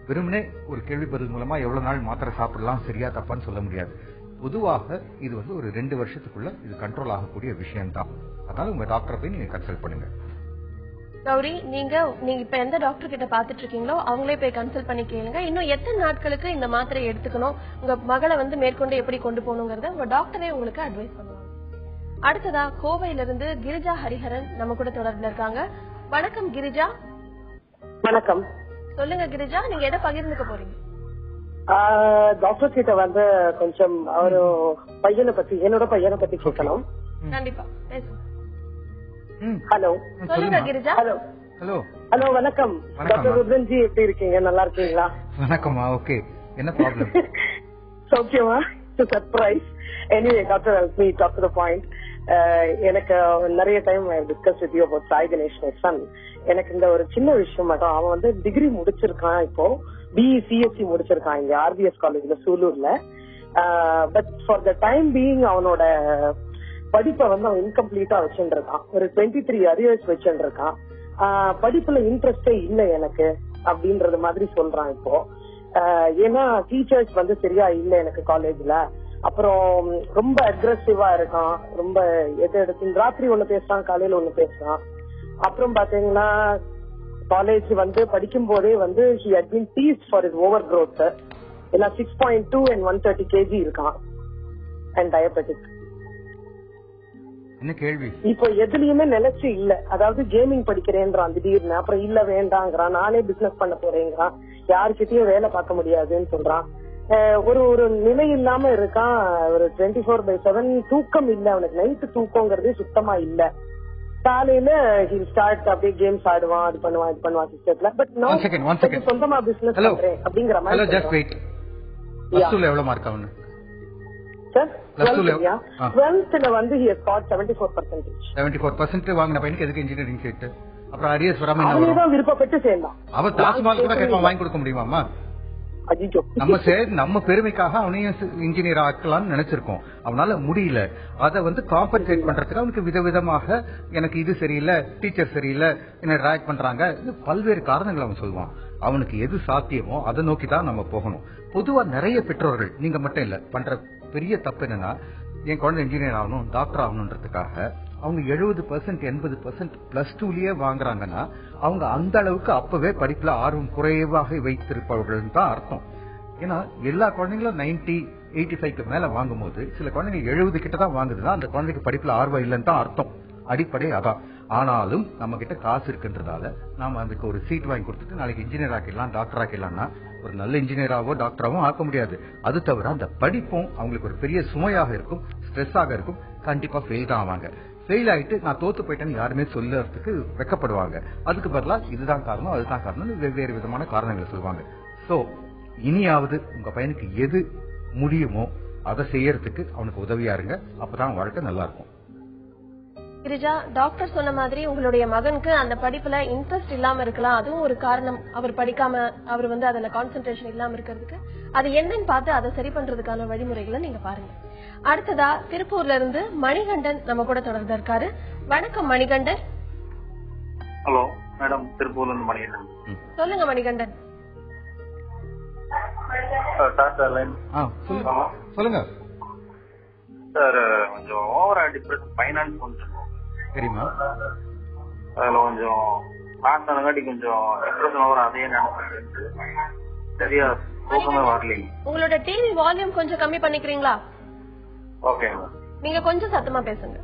வெறுமனே ஒரு கேள்வி பதில் மூலமா எவ்வளவு நாள் மாத்திரை சாப்பிடலாம் சரியா தப்பான்னு சொல்ல முடியாது. பொதுவாக இது ஒரு 2 வருஷத்துக்குள்ள இது கண்ட்ரோல் ஆகக்கூடிய விஷயம் தான். அதனால உங்க டாக்டரை போய் நீங்க கன்சல்ட் பண்ணுங்க. கௌரி, நீங்க இப்ப எந்த டாக்டர் கிட்ட பாத்துட்டு இருக்கீங்களோ அவங்களே போய் கன்சல்ட் பண்ணி கேளுங்க. இன்னும் எத்தனை நாட்களுக்கு இந்த மாத்திரையை எடுத்துக்கணும், உங்க மகளை மேற்கொண்டு எப்படி கொண்டு போகணுங்கிறத உங்க டாக்டரே உங்களுக்கு அட்வைஸ் பண்ணுவாங்க. அடுத்ததா கோவையில இருந்து கிரிஜா ஹரிஹரன் நம்ம கூட தொடர்புல இருக்காங்க. வணக்கம் கிரிஜா. வணக்கம். சொல்லுங்க கிரிஜா, நீங்க எதை பகிர்ந்துக்க போறீங்க? டாக்டர் கிட்ட கொஞ்சம் அவரு என்னோட பையனை பத்தி கேட்கணும். கண்டிப்பா பேசுங்க. ஹலோ. சொல்லுங்க கிரிஜா. Hello hello hello. வணக்கம் டாக்டர் ருத்ரன்ஜி, எப்படி இருக்கீங்க? நல்லா இருக்கீங்களா? வணக்கம்மா. ஓகே, என்ன ப்ராப்ளம்? சௌக்கியமா? Surprise. Anyway doctor, help me talk to the point. எனக்கு நிறைய time discuss with you about Sai Ganesh my son. எனக்கு இந்த ஒரு சின்ன விஷயம் மட்டும், அவன் வந்து டிகிரி முடிச்சிருக்கான், இப்போ பிஇ சிஎஸ்சி முடிச்சிருக்கான் இங்க ஆர்பிஎஸ் காலேஜ்ல சூலூர்ல. But for the time being அவனோட படிப்பை வந்து அவன் இன்கம்ப்ளீட்டா வச்சுட்டு இருக்கான். ஒரு 23 அரியர்ஸ் வச்சுட்டு இருக்கான். படிப்புல இன்ட்ரெஸ்டே இல்லை எனக்கு அப்படின்றது மாதிரி சொல்றான் இப்போ. ஏன்னா டீச்சர்ஸ் வந்து சரியா இல்லை எனக்கு காலேஜ்ல. அப்புறம் ரொம்ப அக்ரெசிவா இருக்கான், ரொம்ப எது எடுத்து ராத்திரி ஒண்ணு பேசுறான், காலையில ஒண்ணு பேசுறான். அப்புறம் பாத்தீங்கன்னா காலேஜ் வந்து படிக்கும் போதே வந்து he had been teased for his overgrowth. ஏன்னா 6.2 and 130 kg இருக்கான் and diabetic. என்ன கேள்வி? இப்போ எதுலயுமே நினைச்சு இல்ல, அதாவது கேமிங் படிக்கிறேன்றான் திடீர்னு, அப்புறம் இல்ல வேண்டாங்கிறான், நானே பிசினஸ் பண்ண போறேங்கிறான், யாருக்கிட்டயும் வேலை பார்க்க முடியாதுன்னு சொல்றான். ஒரு நிலை இல்லாம இருக்கான். ஒரு 24/7 தூக்கம் இல்ல அவனுக்கு. நைட்டு தூக்கங்கிறதே சுத்தமா இல்ல. காலையில ஹில் ஸ்டார்ட் அப்படியே கேம்ஸ் ஆடுவான், அது பண்ணுவான் இது பண்ணுவான் சிஸ்டர்ல. பட் நான் சொந்தமா பிசினஸ் பண்றேன் அப்படிங்கிற மாதிரி. Just wait. பிளஸ் எவ்வளவு மார்க் அவனு? சார் 12th வந்து he has got 74%. 74% வாங்கின பையனுக்கு எதுக்கு இன்ஜினியரிங் சீட்? அப்புறம் அரியர்ஸ் வராம என்ன அவனே வரும்? தான் விருப்பப்பட்டு சேர்ந்தான். அவன் தாஜ்மஹால் கூட கேட்பான், வாங்கி கொடுக்க முடியுமாமா? நம்ம பெருமைக்காக அவனையும் இன்ஜினியர் ஆக்கலாம்னு நினைச்சிருக்கோம், அவனால முடியல. அதை வந்து காம்பன்சேட் பண்றதுக்கு அவனுக்கு விதவிதமாக எனக்கு இது சரியில்லை, டீச்சர் சரியில்லை, என்ன ட்ராக் பண்றாங்க, பல்வேறு காரணங்கள் அவன் சொல்லுவான். அவனுக்கு எது சாத்தியமோ அதை நோக்கி தான் நம்ம போகணும். பொதுவா நிறைய பெற்றோர்கள், நீங்க மட்டும் இல்ல, பண்ற பெரிய தப்பு என்னன்னா, என் குழந்தை இன்ஜினியர் ஆகணும், டாக்டர் ஆகணும்ன்றதுக்காக அவங்க 70% 80% +2லயே வாங்குறாங்கன்னா அவங்க அந்த அளவுக்கு அப்பவே படிப்புல ஆர்வம் குறைவாக வைத்திருப்பவர்கள் தான் அர்த்தம். ஏன்னா எல்லா குழந்தைங்களும் 90 85க்கு மேல வாங்கும் போது சில குழந்தைங்க 70 கிட்ட தான் வாங்குதுன்னா அந்த குழந்தைக்கு படிப்புல ஆர்வம் இல்லைன்னு தான் அர்த்தம். அடிப்படை அதான். ஆனாலும் நம்ம கிட்ட காசு இருக்குன்றதால நாம அதுக்கு ஒரு சீட் வாங்கி கொடுத்துட்டு நாளைக்கு இன்ஜினியர் ஆக்கிடலாம், டாக்டர் ஆக்கிடலாம்னா ஒரு நல்ல இன்ஜினியராவோ டாக்டராவோ ஆக்க முடியாது. அது தவிர அந்த படிப்பும் அவங்களுக்கு ஒரு பெரிய சுமையாக இருக்கும், ஸ்ட்ரெஸ்ஸாக இருக்கும். கண்டிப்பா ஃபெயில் தான் ஆவாங்க. ஃபெயில் ஆயிட்டு நான் தோத்து போயிட்டேன்னு யாருமே சொல்றதுக்கு வெக்கப்படுவாங்க. அதுக்கு பதிலா இதுதான் காரணம் அதுதான் காரணம் வெவ்வேறு விதமான காரணங்களை சொல்லுவாங்க. சோ இனியாவது உங்க பையனுக்கு எது முடியுமோ அதை செய்யறதுக்கு அவனுக்கு உதவியா இருங்க. அப்பதான் வாழ்க்கை நல்லா இருக்கும். கிரிஜா, டாக்டர் சொன்ன மாதிரி உங்களுடைய மகனுக்கு அந்த படிப்புல இன்ட்ரெஸ்ட் இல்லாம இருக்கலாம், அதுவும் ஒரு காரணம். அவர் படிக்காம அவர் வந்து அதுல கான்சென்ட்ரேஷன் இல்லாம இருக்கிறதுக்கு அது என்னன்னு பார்த்து அதை சரி பண்றதுக்கான வழிமுறைகளை நீங்க பாருங்க. அடுத்ததா திருப்பூர்ல இருந்து மணிகண்டன் நம்ம கூட தொடர்ந்து இருக்காரு. வணக்கம் மணிகண்டன். ஹலோ மேடம், திருப்பூர்ல இருந்து மணிகண்டன். சொல்லுங்க மணிகண்டன். சொல்லுங்க சார். கொஞ்சம் ஓவரா டிப்ரெஷன், ஃபைனான்ஸ் கொஞ்சம் தெரியுமா? அதுல கொஞ்சம் மாசங்காட்டி கொஞ்சம் டிப்ரெஷன் ஓவரா அதே நினைச்சு சரியா தூக்கமே வரலைங்க. உங்களோட டிவி வால்யூம் கொஞ்சம் கம்மி பண்ணிக்கிறீங்களா? ஓகே. நீங்க கொஞ்சம் சத்தமா பேசுங்க.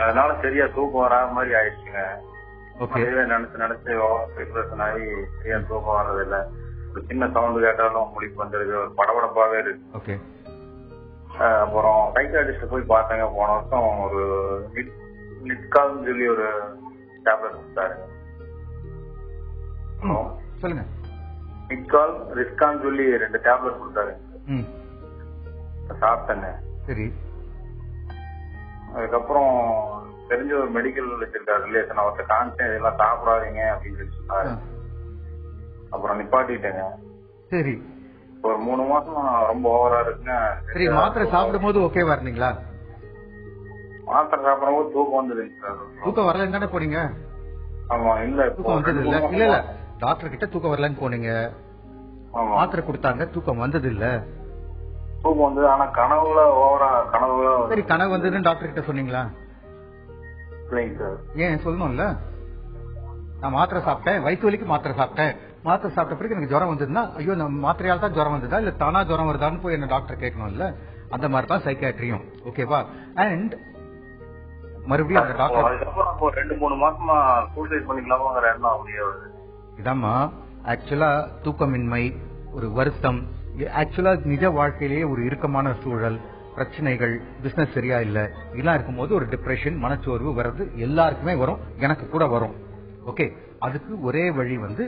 அதனால சரியா தூக்கம் வராத மாதிரி ஆயிடுச்சுங்க. நினைச்சு டிப்ரெஷன் ஆகி சரியா தூக்கம் வர்றது இல்ல. ஒரு சின்ன சவுண்ட் கேட்டாலும் முழிப்பு வந்துருக்கு, ஒரு படபடப்பாவே இருக்கு. அப்புறம் சைக்காட்ரிஸ்ட் போய் பார்த்தேங்க போன வருஷம். ஒரு நிட்கால்னு சொல்லி ஒரு டேப்லெட் கொடுத்தாரு. சொல்லுங்க. நிட்கால் ரிஸ்கான்னு சொல்லி 2 டேப்லெட் கொடுத்தாரு. சாப்பிட்டேங்க. சரி. அதுக்கப்புறம் தெரிஞ்ச ஒரு மெடிக்கல் வச்சிருக்காரு ரிலேஷன், அவர்கிட்ட காமிச்சேன் இதெல்லாம் சாப்பிடாதீங்க அப்படின்னு சொல்லி சொன்னாரு. அப்புறம் நிப்பாட்டிட்டேங்க. சரி. ஒரு 3 மாசம் ரொம்ப ஓவரா இருக்குங்க. சரி, மாத்திரை சாப்பிடும் போது ஓகேவா இருந்தீங்களா? மாத்திரை சாப்பிடும் போது தூக்கம் வந்ததுங்க சார். தூக்கம் வரலன்னு தானே போனீங்க? ஆமா. இல்ல தூக்கம் வந்தது இல்ல. இல்ல இல்ல, டாக்டர் கிட்ட தூக்கம் வரலன்னு போனீங்க, மாத்திரை கொடுத்தாங்க, தூக்கம் வந்தது இல்ல. தூக்கம் வந்தது, ஆனா கனவுல ஓவரா கனவுல. சரி, கனவு வந்ததுன்னு டாக்டர் கிட்ட சொன்னீங்களா? இல்லைங்க சார். ஏன் சொல்லணும்ல? நான் மாத்திரை சாப்பிட்டேன், வயிற்று வலிக்கு மாத்திரை சாப்பிட்டேன், மாத்திரை சாப்பிட்ட பிறகு எனக்கு ஜுரம் வந்ததுன்னா ஐயோ நம்ம மாத்திரையால் தான் ஜுரம் வந்ததா இல்ல தானா ஜுரம் வருதான்னு போய் என்ன டாக்டர் கேட்கணும் இல்ல? அந்த மாதிரி தான் சைக்காட்ரியும். ஓகேவா? அண்ட் மறுபடியும் அந்த டாக்டர் 2-3 மாசமா சூசைட் பண்ணிக்கலாமாங்கிற எண்ணம் அப்படியே வருது. இதாம்மா ஆக்சுவலா தூக்கமின்மை, ஒரு வருத்தம், ஆக்சுவலா நிஜ வாழ்க்கையிலேயே ஒரு இறுக்கமான சூழல், பிரச்சனைகள், பிசினஸ் சரியா இல்ல, இதெல்லாம் இருக்கும்போது ஒரு டிப்ரெஷன், மனச்சோர்வு வர்றது எல்லாருக்குமே வரும், எனக்கு கூட வரும். ஓகே, அதுக்கு ஒரே வழி வந்து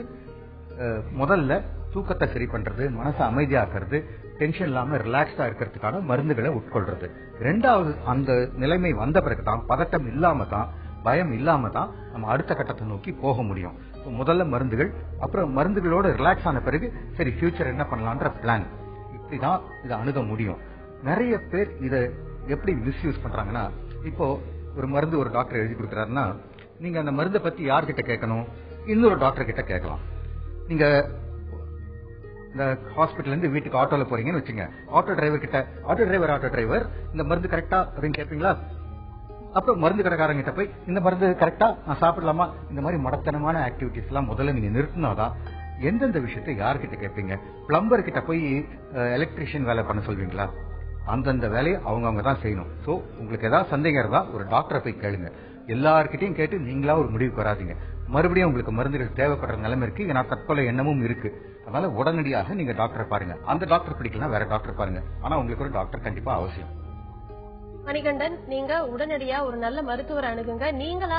முதல்ல தூக்கத்தை சரி பண்றது, மனசை அமைதியாக்குறது, டென்ஷன் இல்லாம ரிலாக்ஸ்டா இருக்கிறதுக்கான மருந்துகளை உட்கொள்றது. ரெண்டாவது அந்த நிலைமை வந்த பிறகுதான், பதட்டம் இல்லாம தான், பயம் இல்லாம தான் நம்ம அடுத்த கட்டத்தை நோக்கி போக முடியும். முதல்ல மருந்துகள், அப்புறம் மருந்துகளோட ரிலாக்ஸ் ஆன பிறகு சரி ஃபியூச்சர் என்ன பண்ணலான்ற பிளான், இப்படிதான் இதை அணுக முடியும். நிறைய பேர் இதை எப்படி மிஸ்யூஸ் பண்றாங்கன்னா, இப்போ ஒரு மருந்து ஒரு டாக்டர் எழுதி கொடுக்குறாருன்னா, நீங்க அந்த மருந்தை பத்தி யார்கிட்ட கேட்கணும்? இன்னொரு டாக்டர் கிட்ட கேட்கலாம். நீங்க இந்த ஹாஸ்பிட்டல் இருந்து வீட்டுக்கு ஆட்டோல போறீங்கன்னு வச்சுங்க, ஆட்டோ டிரைவர் கிட்ட, ஆட்டோ டிரைவர் இந்த மருந்து கரெக்டா அப்படின்னு கேட்பீங்களா? அப்புறம் மருந்து கடைக்காரங்க கிட்ட போய் இந்த மருந்து கரெக்டா நான் சாப்பிடலாமா? இந்த மாதிரி மடத்தனமான ஆக்டிவிட்டிஸ் எல்லாம் முதல்ல நீங்க நிறுத்தினாதான் எந்தெந்த விஷயத்தை யார்கிட்ட கேட்பீங்க. பிளம்பர் கிட்ட போய் எலக்ட்ரிஷியன் வேலை பண்ண சொல்வீங்களா? அந்தந்த வேலையை அவங்க தான் செய்யணும். சோ உங்களுக்கு ஏதாவது சந்தேகம் இருந்தா ஒரு டாக்டரை போய் கேளுங்க. எல்லார்கிட்டையும் கேட்டு நீங்களா ஒரு முடிவுக்கு வராதீங்க. மறுபடியும் உங்களுக்கு மருந்துகள் தேவைப்படுற நிலைமை இருக்கு, ஏன்னா தற்கொலை எண்ணமும் இருக்கு. அதனால உடனடியாக நீங்க டாக்டரை பாருங்க. அந்த டாக்டர் பிடிக்கலாம், வேற டாக்டர் பாருங்க. ஆனா உங்களுக்கு ஒரு டாக்டர் கண்டிப்பா அவசியம். மணிகண்டன், நீங்க உடனடியா ஒரு நல்ல மருத்துவர் அணுகுங்க. நீங்களா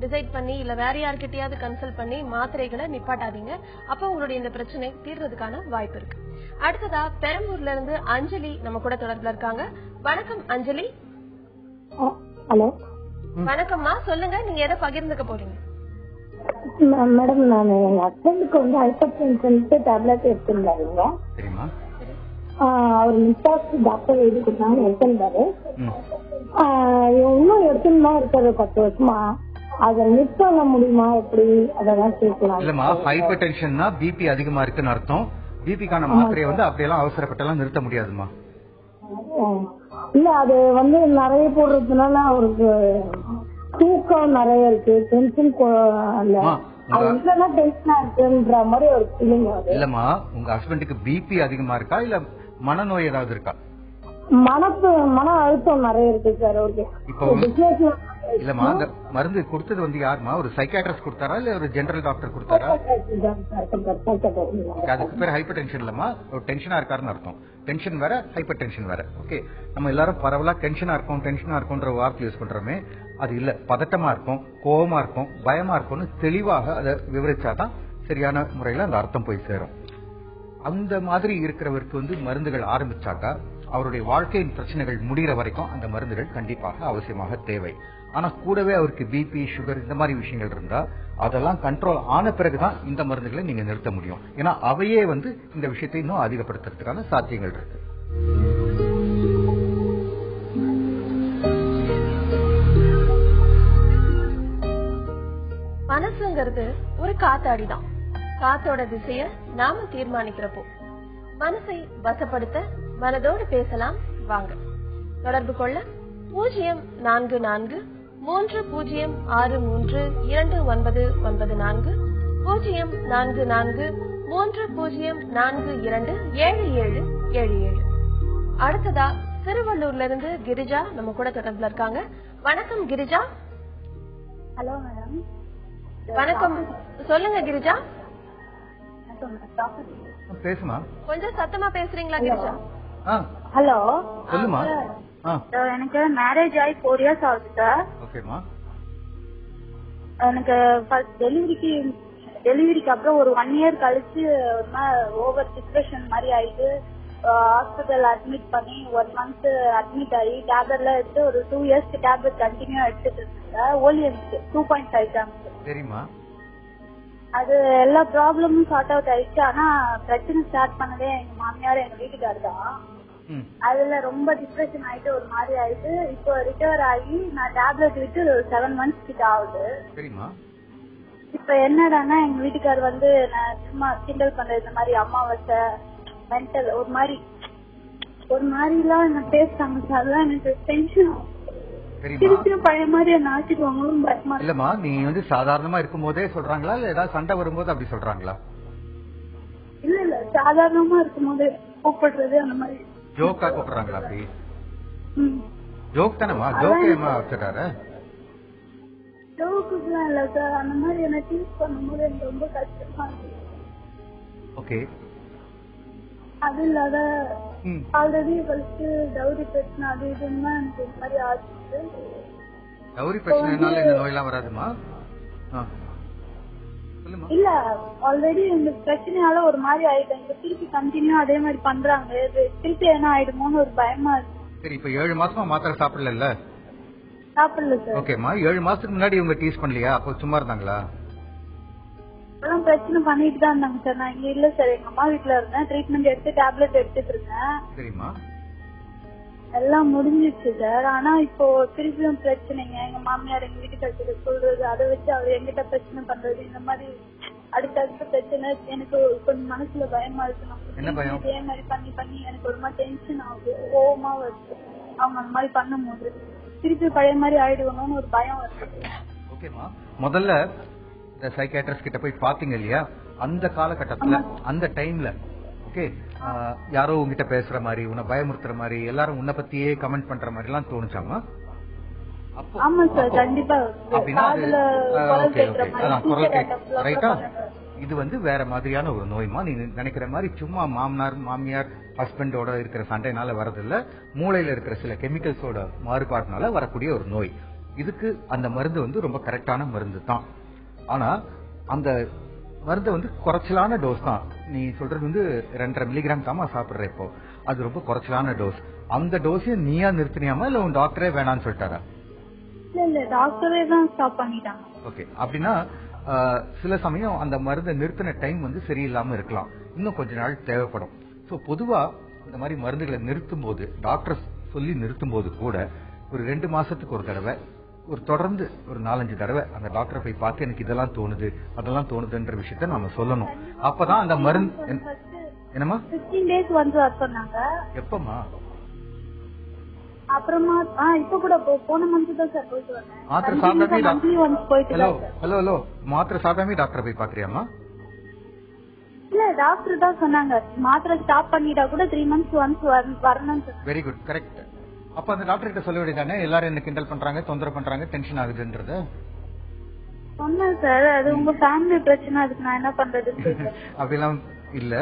டிசைட் பண்ணி இல்ல வேற யார்கிட்டயாவது கன்சல்ட் பண்ணி மாத்திரைகளை நிப்பாட்டாதீங்க. அப்ப உங்களுடைய இந்த பிரச்சனை தீர்றதுக்கான வாய்ப்பு இருக்கு. அடுத்ததா பெரம்பூர்ல இருந்து அஞ்சலி நம்ம கூட தொடர்புல இருக்காங்க. வணக்கம் அஞ்சலி. ஹலோ, வணக்கம்மா, சொல்லுங்க, நீங்க எதை பகிர்ந்துக்க போறீங்க? மேடம், நான் எங்க ஹஸ்பண்டுக்கு ஹைப்பர் டென்ஷன் டேப்லெட் எடுத்துருந்தாருங்க. அவர் நிப்பாஸ் டாக்டர் எழுதி கொடுத்தாங்க, எடுத்திருந்தாரு. இன்னும் எடுத்துன்னு தான் இருக்காரு 10 வருஷமா. அதை மிஸ் பண்ண முடியுமா? எப்படி அதெல்லாம் கேட்கலாம். இல்லம்மா, ஹைப்பர் டென்ஷன்னா பிபி அதிகமா இருக்குன்னு அர்த்தம். பிபிக்கான மாத்திரையை அப்படியெல்லாம் அவசரப்பட்டெல்லாம் நிறுத்த முடியாதுமா. இல்ல, அது நிறைய போடுறதுனால அவருக்கு தூக்கம் நிறைய இருக்கு, டென்ஷன் இருக்குன்ற மாதிரி ஒரு ஃபீலிங் வருது. இல்லம்மா, உங்க ஹஸ்பண்டுக்கு பிபி அதிகமா இருக்கா இல்ல மனநோய் ஏதாவது இருக்கா? மன அழுத்தம் நிறைய இருக்கு சார். இப்போ இல்லம்மா, அந்த மருந்து கொடுத்தது யாருமா? ஒரு சைக்காட்ரிஸ்ட் கொடுத்தாரா இல்ல ஒரு ஜெனரல் டாக்டர் கொடுத்தாரா? அதுக்கு பேர் ஹைப்பர் டென்ஷன் இல்லம்மா, ஒரு டென்ஷனா இருக்காருன்னு அர்த்தம். டென்ஷன் வேற, ஹைப்பர் டென்ஷன் வேற. ஓகே, நம்ம எல்லாரும் பரவலா டென்ஷனா இருக்கும்ன்ற வார்த்தை யூஸ் பண்றோமே, அது இல்ல. பதட்டமா இருக்கும், கோபமா இருக்கும், பயமா இருக்கும்னு தெளிவாக அதை விவரிச்சாதான் சரியான முறையில அந்த அர்த்தம் போய் சேரும். அந்த மாதிரி இருக்கிறவருக்கு மருந்துகள் ஆரம்பிச்சாக்கா அவருடைய வாழ்க்கையின் பிரச்சனைகள் முடிகிற வரைக்கும் அந்த மருந்துகள் கண்டிப்பாக அவசியமாக தேவை. ஆனா கூடவே அவருக்கு பிபி, சுகர் இந்த மாதிரி விஷயங்கள் இருந்தா அதெல்லாம் கண்ட்ரோல் ஆன பிறகுதான் இந்த மருந்துகளை நீங்க நிறுத்த முடியும். ஏன்னா அவையே இந்த விஷயத்தை இன்னும் அதிகப்படுத்துறதுக்கான சாத்தியங்கள் இருக்கு. மனசுங்கிறது ஒரு காத்தாடிதான். காத்தோட திசைய நாம தீர்மானிக்கிறப்போ மனசை வசப்படுத்த மனதோடு பேசலாம். வாங்க, தொடர்பு கொள்ள 0443063294 044304227777. அடுத்ததா திருவள்ளூர்ல இருந்து கிரிஜா நம்ம கூட தொடர்புல இருக்காங்க. வணக்கம் கிரிஜா. Hello madam. வணக்கம், சொல்லுங்க கிரிஜா. பேசுமா, கொஞ்சம் சத்தமா பேசுறீங்களா கிரிஜா? ஹலோ, சொல்லுமா. எனக்கு மேரேஜ் ஆகி 4 years ஆகுது சார். ஓகேமா. எனக்கு ஃபர்ஸ்ட் டெலிவரிக்கு அப்புறம் ஒரு 1 year கழிச்சு ஓவர் டிப்ரெஷன் மாதிரி ஆயிட்டு ஹாஸ்பிட்டல் அட்மிட் பண்ணி 1 month அட்மிட் ஆகி டேப்லெட்லாம் எடுத்து ஒரு 2 years டேப்லெட் கண்டினியூ எடுத்துட்டு இருக்கேன். ஓலியம்ஸ் 2.5 grams. சரிமா. அது எல்லா ப்ராப்ளமும் சார்ட் அவுட் ஆயிடுச்சு. ஆனா பிரச்சனை ஸ்டார்ட் பண்ணதே எங்க மாமியார், எங்க வீட்டுக்காரு தான். அதுல ரொம்ப டிப்ரெஷன் ஆயிட்டு ஒரு மாதிரி ஆயிட்டு இப்போ ரிகவர் ஆகி நான் டேப்லெட் விட்டு 7 months கிட்ட ஆகுது. இப்ப என்னடான்னா எங்க வீட்டுக்கார் நான் சும்மா கிண்டல் பண்றது, இந்த மாதிரி அமாவாசை மென்டல் ஒரு மாதிரி எல்லாம் என்ன பேசுறாங்க சார். அதெல்லாம் எனக்கு டென்ஷன். இல்லம்மா, நீ சாதாரணமா இருக்கும் போதே சொல்றாங்களா இல்ல ஏதாவது சண்டை வரும்போது அப்படி சொல்றாங்களா? இல்ல சாதாரணமா இருக்கும் போது கூப்பிடுறது அந்த மாதிரி ஜோக்கா கூப்பிடுறாங்களா? அப்படி ஜோக் தானேமா? ஜோக் ஏமா வச்சுட்டாரு? ஜோக்குலாம் இல்ல சார், அந்த மாதிரி என்ன டீச் பண்ணும்போது எனக்கு ரொம்ப கஷ்டமா இருக்கு. ஓகே. அது இல்லாத ஆல்ரெடி ஃபர்ஸ்ட் டவுரி பிரச்சனை அது இதுன்னா எனக்கு இந்த மாதிரி ஆச்சு. டவுரி பிரச்சனைனால இந்த நோயெல்லாம் வராதுமா? இல்ல ஆல்ரெடி இந்த பிரச்சனையால ஒரு மாதிரி ஆயிட்டேன். திருப்பி கண்டினியூ அதே மாதிரி பண்றாங்க. திருப்பி என்ன ஆயிடுமோன்னு ஒரு பயமா இருக்கு. சரி, இப்ப 7 மாசமா மாத்திரை சாப்பிடல? சாப்பிடல சார். ஓகேமா, 7 மாசத்துக்கு முன்னாடி இவங்க டீஸ் பண்ணலையா? அப்போ சும்மா இருந்தாங்களா? அதெல்லாம் பிரச்சனை பண்ணிட்டு தான் இருந்தாங்க சார். நான் இங்க இல்ல சார், எங்க அம்மா வீட்டுல இருந்தேன். ட்ரீட்மெண்ட் எடுத்து டேப்லெட் எடுத்துட்டு இருந்தேன். சரிம்மா, எல்லாம் முடிஞ்சிச்சு சார். ஆனா இப்போ திருப்பியும் பிரச்சனைங்க. எங்க மாமியார் எங்க வீட்டுக்கு சொல்றது, அதை வச்சு அவர் எங்கிட்ட பிரச்சனை பண்றது, இந்த மாதிரி அடுத்தடுத்த பிரச்சனை. எனக்கு கொஞ்சம் மனசுல பயமா இருக்கு. இதே மாதிரி பண்ணி பண்ணி எனக்கு ஒரு மாதிரி டென்ஷன் ஆகுது, கோவமா வருது. அவங்க அந்த மாதிரி பண்ணும் போது திருப்பி பழைய மாதிரி ஆயிடுவோம்னு ஒரு பயம் வருது. ஓகேமா, முதல்ல இந்த சைக்கியாட்ரிஸ்ட் கிட்ட போய் பாத்தீங்க இல்லையா? அந்த காலகட்டத்துல, அந்த டைம்ல ஓகே, யாரோ உங்ககிட்ட பேசுற மாதிரி, உன்னை பயமுறுத்துற மாதிரி, எல்லாரும் உன்னை பத்தியே கமெண்ட் பண்ற மாதிரி எல்லாம் தோணுச்சாமா? ஆமா சார், கண்டிப்பா. இது வந்து வேற மாதிரியான ஒரு நோய்மா. நீ நினைக்கிற மாதிரி சும்மா மாமனார் மாமியார் ஹஸ்பண்டோட இருக்கிற சண்டைனால வரதில்ல, மூளையில இருக்கிற சில கெமிக்கல்ஸோட மாறுபாடுனால வரக்கூடிய ஒரு நோய். இதுக்கு அந்த மருந்து வந்து ரொம்ப கரெக்டான மருந்து தான். ஆனா அந்த மருந்து வந்து குறைச்சலான டோஸ் தான். நீ சொல்றது வந்து 2.5 மில்லிகிராம் தாமா சாப்பிடுற. இப்போ அது ரொம்ப குறைச்சலான டோஸ். அந்த டோஸையும் நீயா நிறுத்தினியாமா இல்ல உன் டாக்டரே வேணான்னு சொல்லிட்டாரா? இல்ல, டாக்டரே தான் ஸ்டாப் பண்ணிட்டாங்க. ஓகே, அப்படின்னா சில சமயம் அந்த மருந்தை நிறுத்தின டைம் வந்து சரியில்லாம இருக்கலாம், இன்னும் கொஞ்ச நாள் தேவைப்படும். ஸோ பொதுவா இந்த மாதிரி மருந்துகளை நிறுத்தும் போது, டாக்டர் சொல்லி நிறுத்தும் போது கூட ஒரு 2 மாசத்துக்கு ஒரு தடவை, ஒரு தொடர்ந்து ஒரு 4-5 தடவை அந்த டாக்டரை போய் பார்த்து எனக்கு இதெல்லாம் தோணுது அதெல்லாம் தோணுதுன்ற விஷயத்த நாம சொல்லணும். அப்பதான் அந்த மருந்து என்னமா 15 days வந்து வர சொன்னாங்க. எப்பமா? அப்புறமா இப்ப கூட போன மந்த் தான் சார் போயிட்டு வந்தேன். மாத்திரை சாப்பிடாம ஹலோ மாத்திரை சாப்பிடாம டாக்டரை போய் பாக்குறியாமா? இல்ல, டாக்டர் தான் சொன்னாங்க மாத்திரை ஸ்டாப் பண்ணிட்டா கூட 3 months once வரணும். Very good, correct. அப்ப அந்த டாக்டர் கிட்ட சொல்ல வேண்டியதானே, எல்லாரும் என்ன கிண்டல் பண்றாங்க, தொந்தரவு பண்றாங்க, டென்ஷன் ஆகுதுன்றது? சொன்னேன் சார், அது உங்க ஃபேமிலி பிரச்சனை, அதுக்கு நான் என்ன பண்றது? அப்படிலாம் இல்ல,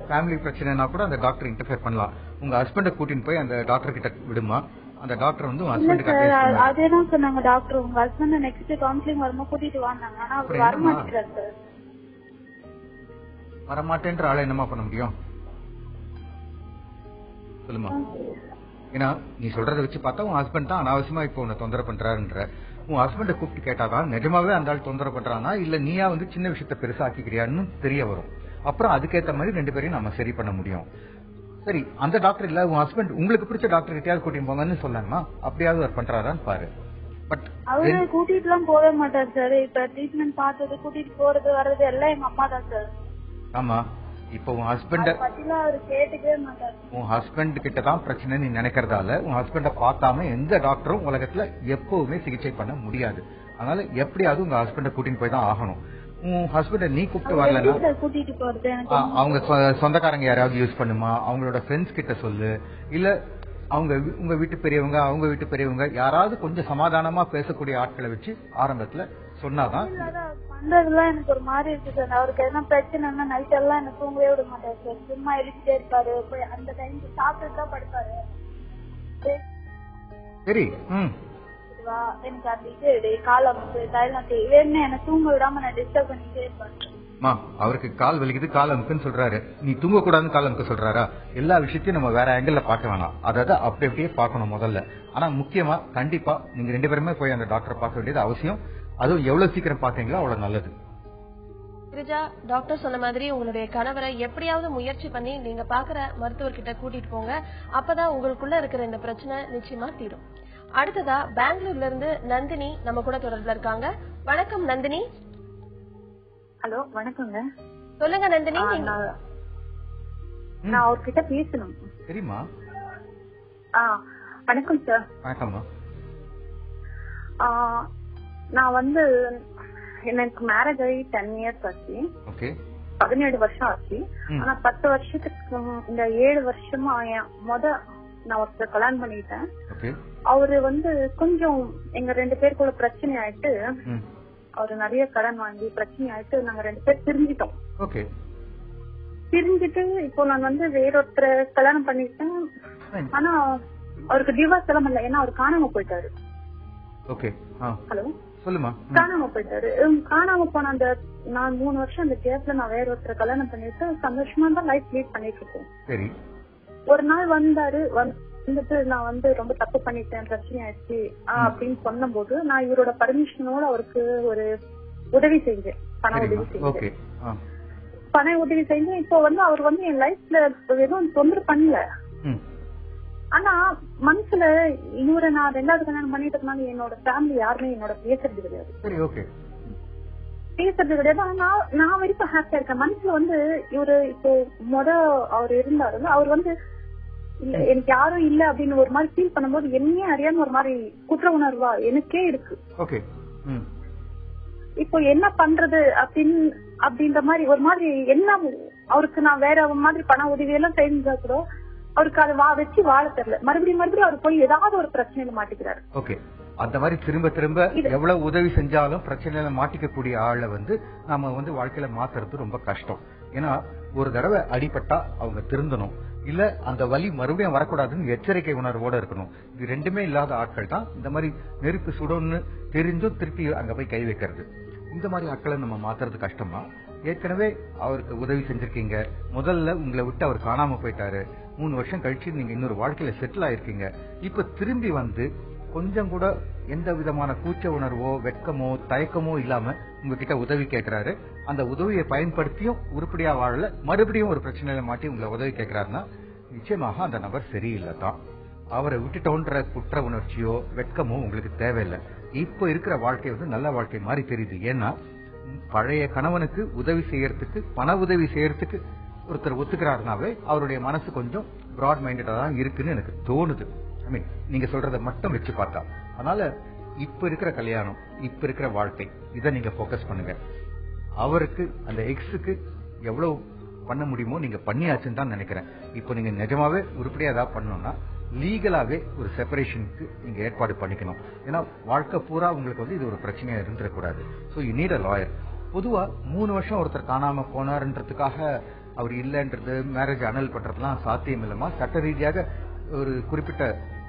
ஃபேமிலி பிரச்சனைனா கூட அந்த டாக்டர் இன்டர்ஃபியர் பண்ணலாம். உங்க ஹஸ்பண்ட கூட்டிட்டு போய் அந்த டாக்டர் கிட்ட விடுமா, அந்த டாக்டர் வந்து உங்க ஹஸ்பண்டுக்கு அட்வைஸ் பண்ணுவாங்க. அதேதான் சொன்னாங்க டாக்டர், உங்க ஹஸ்பண்ட் நெக்ஸ்ட் கவுன்சிலிங் வரும்போது கூட்டிட்டு வாங்க. ஆனா அவர் வர மாட்டேங்கிறார் சார். வர மாட்டேன்ற ஆளை என்னமா பண்ண முடியும் சொல்லுமா? ஏன்னா நீ சொல்றதை வச்சு பார்த்தா உன் ஹஸ்பண்ட் தான் அனாவசியமா இப்போ உன்னை தொந்தரவு பண்றாருன்ற. உன் ஹஸ்பண்ட கூப்பிட்டு கேட்டாதான் நிஜமாவே அந்த ஆள் தொந்தரவு பண்றானா இல்ல நீயா வந்து சின்ன விஷயத்த பெருசாக்கிக்கிறியான்னு தெரிய வரும். அப்புறம் அதுக்கேற்ற மாதிரி 2 பேரையும் நம்ம சரி பண்ண முடியும். சரி, அந்த டாக்டர் இல்ல, உன் ஹஸ்பண்ட் உங்களுக்கு பிடிச்ச டாக்டர் கிட்டயாவது கூட்டிட்டு போங்கன்னு சொல்லாமா? அப்படியாவது அவர் பண்றாரான்னு பாரு. பட் அவரு கூட்டிட்டு எல்லாம் போக மாட்டார் சார். இப்ப ட்ரீட்மெண்ட் பார்த்தது, கூட்டிட்டு போறது வர்றது எல்லாம் எங்க அம்மா தான் சார். ஆமா, இப்ப உன் ஹஸ்பண்ட் உன் ஹஸ்பண்ட் கிட்ட தான் பிரச்சனை நீ நினைக்கிறதால உன் ஹஸ்பண்ட பார்க்காம எந்த டாக்டரும் உலகத்துல எப்பவுமே சிகிச்சை பண்ண முடியாது. அதனால எப்படியாவது உங்க ஹஸ்பண்ட கூட்டிட்டு போய் தான் ஆகணும். உன் ஹஸ்பண்ட நீ கூப்பிட்டு வரலன்னா அவங்க சொந்தக்காரங்க யாராவது யூஸ் பண்ணுமா, அவங்களோட ஃப்ரெண்ட்ஸ் கிட்ட சொல்லு, இல்ல அவங்க உங்க வீட்டு பெரியவங்க அவங்க வீட்டு பெரியவங்க யாராவது கொஞ்சம் சமாதானமா பேசக்கூடிய ஆட்களை வச்சு ஆரம்பத்துல சொன்னாதான். பண்றதுலாம் எனக்கு ஒரு மாதிரி இருக்கு சார். அவருக்கு எதனா பிரச்சனைனா நைட் எல்லாம் எனக்கு தூங்கவே விட மாட்டாரு சார். சும்மா எழுதிட்டே இருப்பாரு. அந்த டைம்க்கு சாப்பிட்டு தான் படுப்பாரு. சரி, எனக்கு அந்த இது காலம் வேணும்னு என்ன தூங்க விடாம நான் டிஸ்டர்ப் பண்ணிட்டே இருப்பேன். அவருக்கு கால் வலிக்குது கால் அமுக்குன்னு சொல்றாரு, நீ தூங்க கூடாதுன்னு கால் அமுக்க சொல்றாரா? எல்லா விஷயத்தையும் நம்ம வேற ஆங்கிள் பார்க்க வேணாம். அதாவது அப்படி அப்படியே பார்க்கணும் முதல்ல. ஆனா முக்கியமா கண்டிப்பா நீங்க 2 பேருமே போய் அந்த டாக்டரை பார்க்க வேண்டியது அவசியம். அதுவும் எவ்வளவு சீக்கிரம் பாத்தீங்களோ அவ்வளவு நல்லது. கிரிஜா, டாக்டர் சொன்ன மாதிரி உங்களுடைய கணவரை எப்படியாவது முயற்சி பண்ணி நீங்க பாக்குற மருத்துவர்கிட்ட கூட்டிட்டு போங்க. அப்பதான் உங்களுக்குள்ள இருக்கிற இந்த பிரச்சனை நிச்சயமா தீரும். அடுத்ததா பெங்களூர்ல இருந்து நந்தினி நம்ம கூட தொடர்புல இருக்காங்க. வணக்கம் நந்தினி. ஹலோ, வணக்கங்க. சொல்லுங்க நந்தினி. நான் அவர்கிட்ட பேசணும். சரிமா. வணக்கம் சார். வணக்கம்மா. நான் வந்து எனக்கு மேரேஜ் ஆகி 10 years ஆச்சு. 17 வருஷம் ஆச்சு. ஆனா 10 வருஷத்துக்கு இந்த 7 வருஷமா நான் ஒருத்தர் கல்யாணம் பண்ணிட்டேன். அவரு வந்து கொஞ்சம் எங்க 2 பேருக்குள்ள பிரச்சனை ஆயிட்டு, அவரு நிறைய கடன் வாங்கி பிரச்சனை ஆயிட்டு நாங்க 2 பேர் பிரிஞ்சிட்டோம். பிரிஞ்சிட்டு இப்போ நான் வந்து வேறொருத்தர் கல்யாணம் பண்ணிட்டேன். ஆனா அவருக்கு டிவோர்ஸ் எல்லாம் பண்ணல, ஏன்னா அவர் காணாம போயிட்டாரு. ஹலோ, சொல்லுமா. காணாம போயிட்டாரு. காணாம போன அந்த நான் 3 வருஷம் அந்த கேப்ல நான் வேற ஒருத்தரை கல்யாணம் பண்ணிட்டு சந்தோஷமா தான் லைஃப் லீட் பண்ணிட்டு இருக்கேன். சரி. ஒரு நாள் வந்தாரு. வந்துட்டு நான் வந்து ரொம்ப தப்பு பண்ணிட்டேன், பிரச்சனை ஆயிடுச்சு அப்படின்னு சொன்ன போது நான் இவரோட பர்மிஷனோட அவருக்கு ஒரு உதவி செஞ்சேன், பண உதவி செஞ்சேன். பண உதவி செஞ்சு இப்போ வந்து அவர் வந்து என் லைஃப்ல எதுவும் தொந்தரவு பண்ணல. ஆனா மனசுல இன்னொரு நான் 2வது கல்யாணம் பண்ணிட்டதுனால என்னோட ஃபேமிலி யாருமே என்னோட பேசுறது கிடையாது. பேசுறது கிடையாது. ஆனா நான் வரைக்கும் ஹாப்பியா இருக்கேன். மனசுல வந்து இவரு இப்போ அவர் இருந்தாரு, அவர் வந்து எனக்கு யாரும் இல்ல அப்படின்னு ஒரு மாதிரி ஃபீல் பண்ணும்போது என்னையே அறியாம ஒரு மாதிரி குற்ற உணர்வா எனக்கே இருக்கு. இப்போ என்ன பண்றது அப்படின்ற மாதிரி ஒரு மாதிரி என்ன அவருக்கு நான் வேற மாதிரி பண உதவி எல்லாம் செஞ்சா கூட அவருக்கு அதை வச்சு வாழ தெரியல. மறுபடியும் அவர் போய் ஏதாவது ஒரு பிரச்சனையில மாட்டிக்கிறாரு. ஓகே, அந்த மாதிரி திரும்ப திரும்ப எவ்வளவு உதவி செஞ்சாலும் பிரச்சனையில மாட்டிக்கக்கூடிய ஆளை வந்து நாம வந்து வாழ்க்கையில மாத்துறது ரொம்ப கஷ்டம். ஏன்னா ஒரு தடவை அடிபட்டா அவங்க திருந்தணும், இல்ல அந்த வலி மறுபடியும் வரக்கூடாதுன்னு எச்சரிக்கை உணர்வோட இருக்கணும். இது ரெண்டுமே இல்லாத ஆட்கள் தான் இந்த மாதிரி நெருப்பு சுடணும்னு தெரிஞ்சும் திருப்பி அங்க போய் கை வைக்கிறது. இந்த மாதிரி ஆட்களை நம்ம மாத்துறது கஷ்டமா? ஏற்கனவே அவருக்கு உதவி செஞ்சிருக்கீங்க, முதல்ல உங்களை விட்டு அவர் காணாம போயிட்டாரு, 3 வருஷம் கழிச்சு நீங்க இன்னொரு வாழ்க்கையில செட்டில் ஆயிருக்கீங்க. இப்ப திரும்பி வந்து கொஞ்சம் கூட எந்த விதமான கூச்ச உணர்வோ வெட்கமோ தயக்கமோ இல்லாம உங்ககிட்ட உதவி கேட்கிறாரு. அந்த உதவியை பயன்படுத்தியும் உருப்படியா வாழல, மறுபடியும் ஒரு பிரச்சனையில மாட்டி உங்களை உதவி கேட்கிறாருன்னா நிச்சயமாக அந்த நபர் சரியில்லை தான். அவரை விட்டுட்டோன்ற குற்ற உணர்ச்சியோ வெட்கமோ உங்களுக்கு தேவையில்லை. இப்ப இருக்கிற வாழ்க்கை வந்து நல்ல வாழ்க்கை மாதிரி தெரியுது. ஏன்னா பழைய கணவனுக்கு உதவி செய்யறதுக்கு, பண உதவி செய்யறதுக்கு ஒருத்தர் ஒத்துக்கிறாருனாவே அவருடைய மனசு கொஞ்சம் பிராட் மைண்டடா தான் இருக்குன்னு எனக்கு தோணுது. ஐ மீன் நீங்க சொல்றதை மட்டும் வச்சு பார்த்தா. அதனால இப்ப இருக்கிற கல்யாணம், இப்ப இருக்கிற வாழ்க்கை, இதை நீங்க போக்கஸ் பண்ணுங்க. அவருக்கு அந்த எக்ஸுக்கு எவ்வளவு பண்ண முடியுமோ நீங்க பண்ணியாச்சுன்னு தான் நினைக்கிறேன். இப்போ நீங்க நிஜமாவே உருப்படியா ஏதாவது பண்ணணும்னா லீகலாவே ஒரு செப்பரேஷனுக்கு நீங்க ஏற்பாடு பண்ணிக்கணும். ஏன்னா வாழ்க்கை பூரா உங்களுக்கு வந்து இது ஒரு பிரச்சனையா இருந்துடக்கூடாது. So you need a lawyer. பொதுவா 3 வருஷம் ஒருத்தர் காணாம போனாருன்றதுக்காக அவர் இல்லைன்றது மேரேஜ் அனல் பண்றதுலாம் சாத்தியம் இல்லமா. சட்ட ரீதியாக ஒரு குறிப்பிட்ட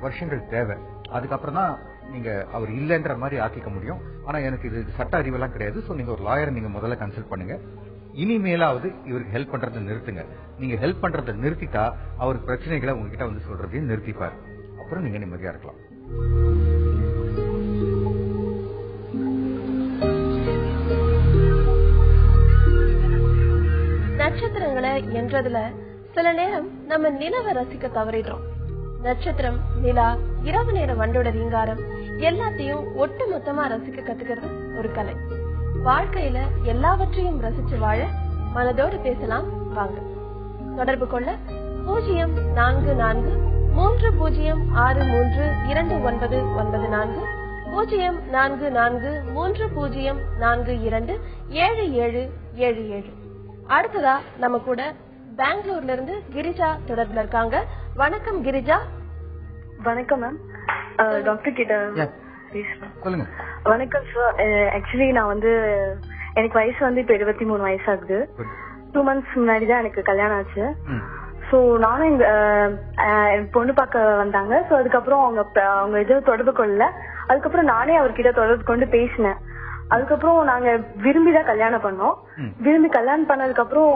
வருஷங்கள் தேவை. அதுக்கப்புறம் தான் நீங்க அவர் இல்லைன்ற மாதிரி ஆக்கிக்க முடியும். ஆனா எனக்கு இது சட்ட அறிவெல்லாம் கிடையாது. ஸோ நீங்க ஒரு லாயரை நீங்க முதல்ல கன்சல்ட் பண்ணுங்க. இனிமேலாவது இவருக்கு ஹெல்ப் பண்றதை நிறுத்துங்க. நீங்க ஹெல்ப் பண்றதை நிறுத்திட்டா அவருக்கு பிரச்சனைகளை உங்ககிட்ட வந்து சொல்றதையும் நிறுத்திப்பார். அப்புறம் நீங்க நிம்மதியா இருக்கலாம். நட்சத்திரங்களை என்றதுல சில நேரம் நம்ம நிலவை ரசிக்க தவறிடுறோம். நட்சத்திரம், நிலா, இரவு நேர வண்டோட ரீங்காரம் எல்லாத்தையும் ஒட்டு மொத்தமா ரசிக்க கத்துக்கிறது ஒரு கலை. வாழ்க்கையில எல்லாவற்றையும் ரசிச்சு வாழ மனதோடு பேசலாம் வாங்க. தொடர்பு கொள்ள 0443063294 0443042277. அடுத்ததா நம்ம கூட பெங்களூர்ல இருந்து கிரிஜா தொடர்புல இருக்காங்க. வணக்கம் கிரிஜா. வணக்கம் மேம். டாக்டர் கிட்ட சொல்லுங்க. வணக்கம் சார். ஆக்சுவலி நான் வந்து எனக்கு வயசு வந்து இப்ப 23 வயசு ஆகுது. 2 months முன்னாடிதான் எனக்கு கல்யாணம் ஆச்சு. சோ நானும் எங்க பொண்ணு பார்க்க வந்தாங்க. சோ அதுக்கப்புறம் அவங்க எதுவும் தொடர்பு கொள்ளல. அதுக்கப்புறம் நானே அவர்கிட்ட தொடர்பு கொண்டு பேசினேன். அதுக்கப்புறம் நாங்க விரும்பிதான் கல்யாணம் பண்ணோம். விரும்பி கல்யாணம் பண்ணதுக்கு அப்புறம்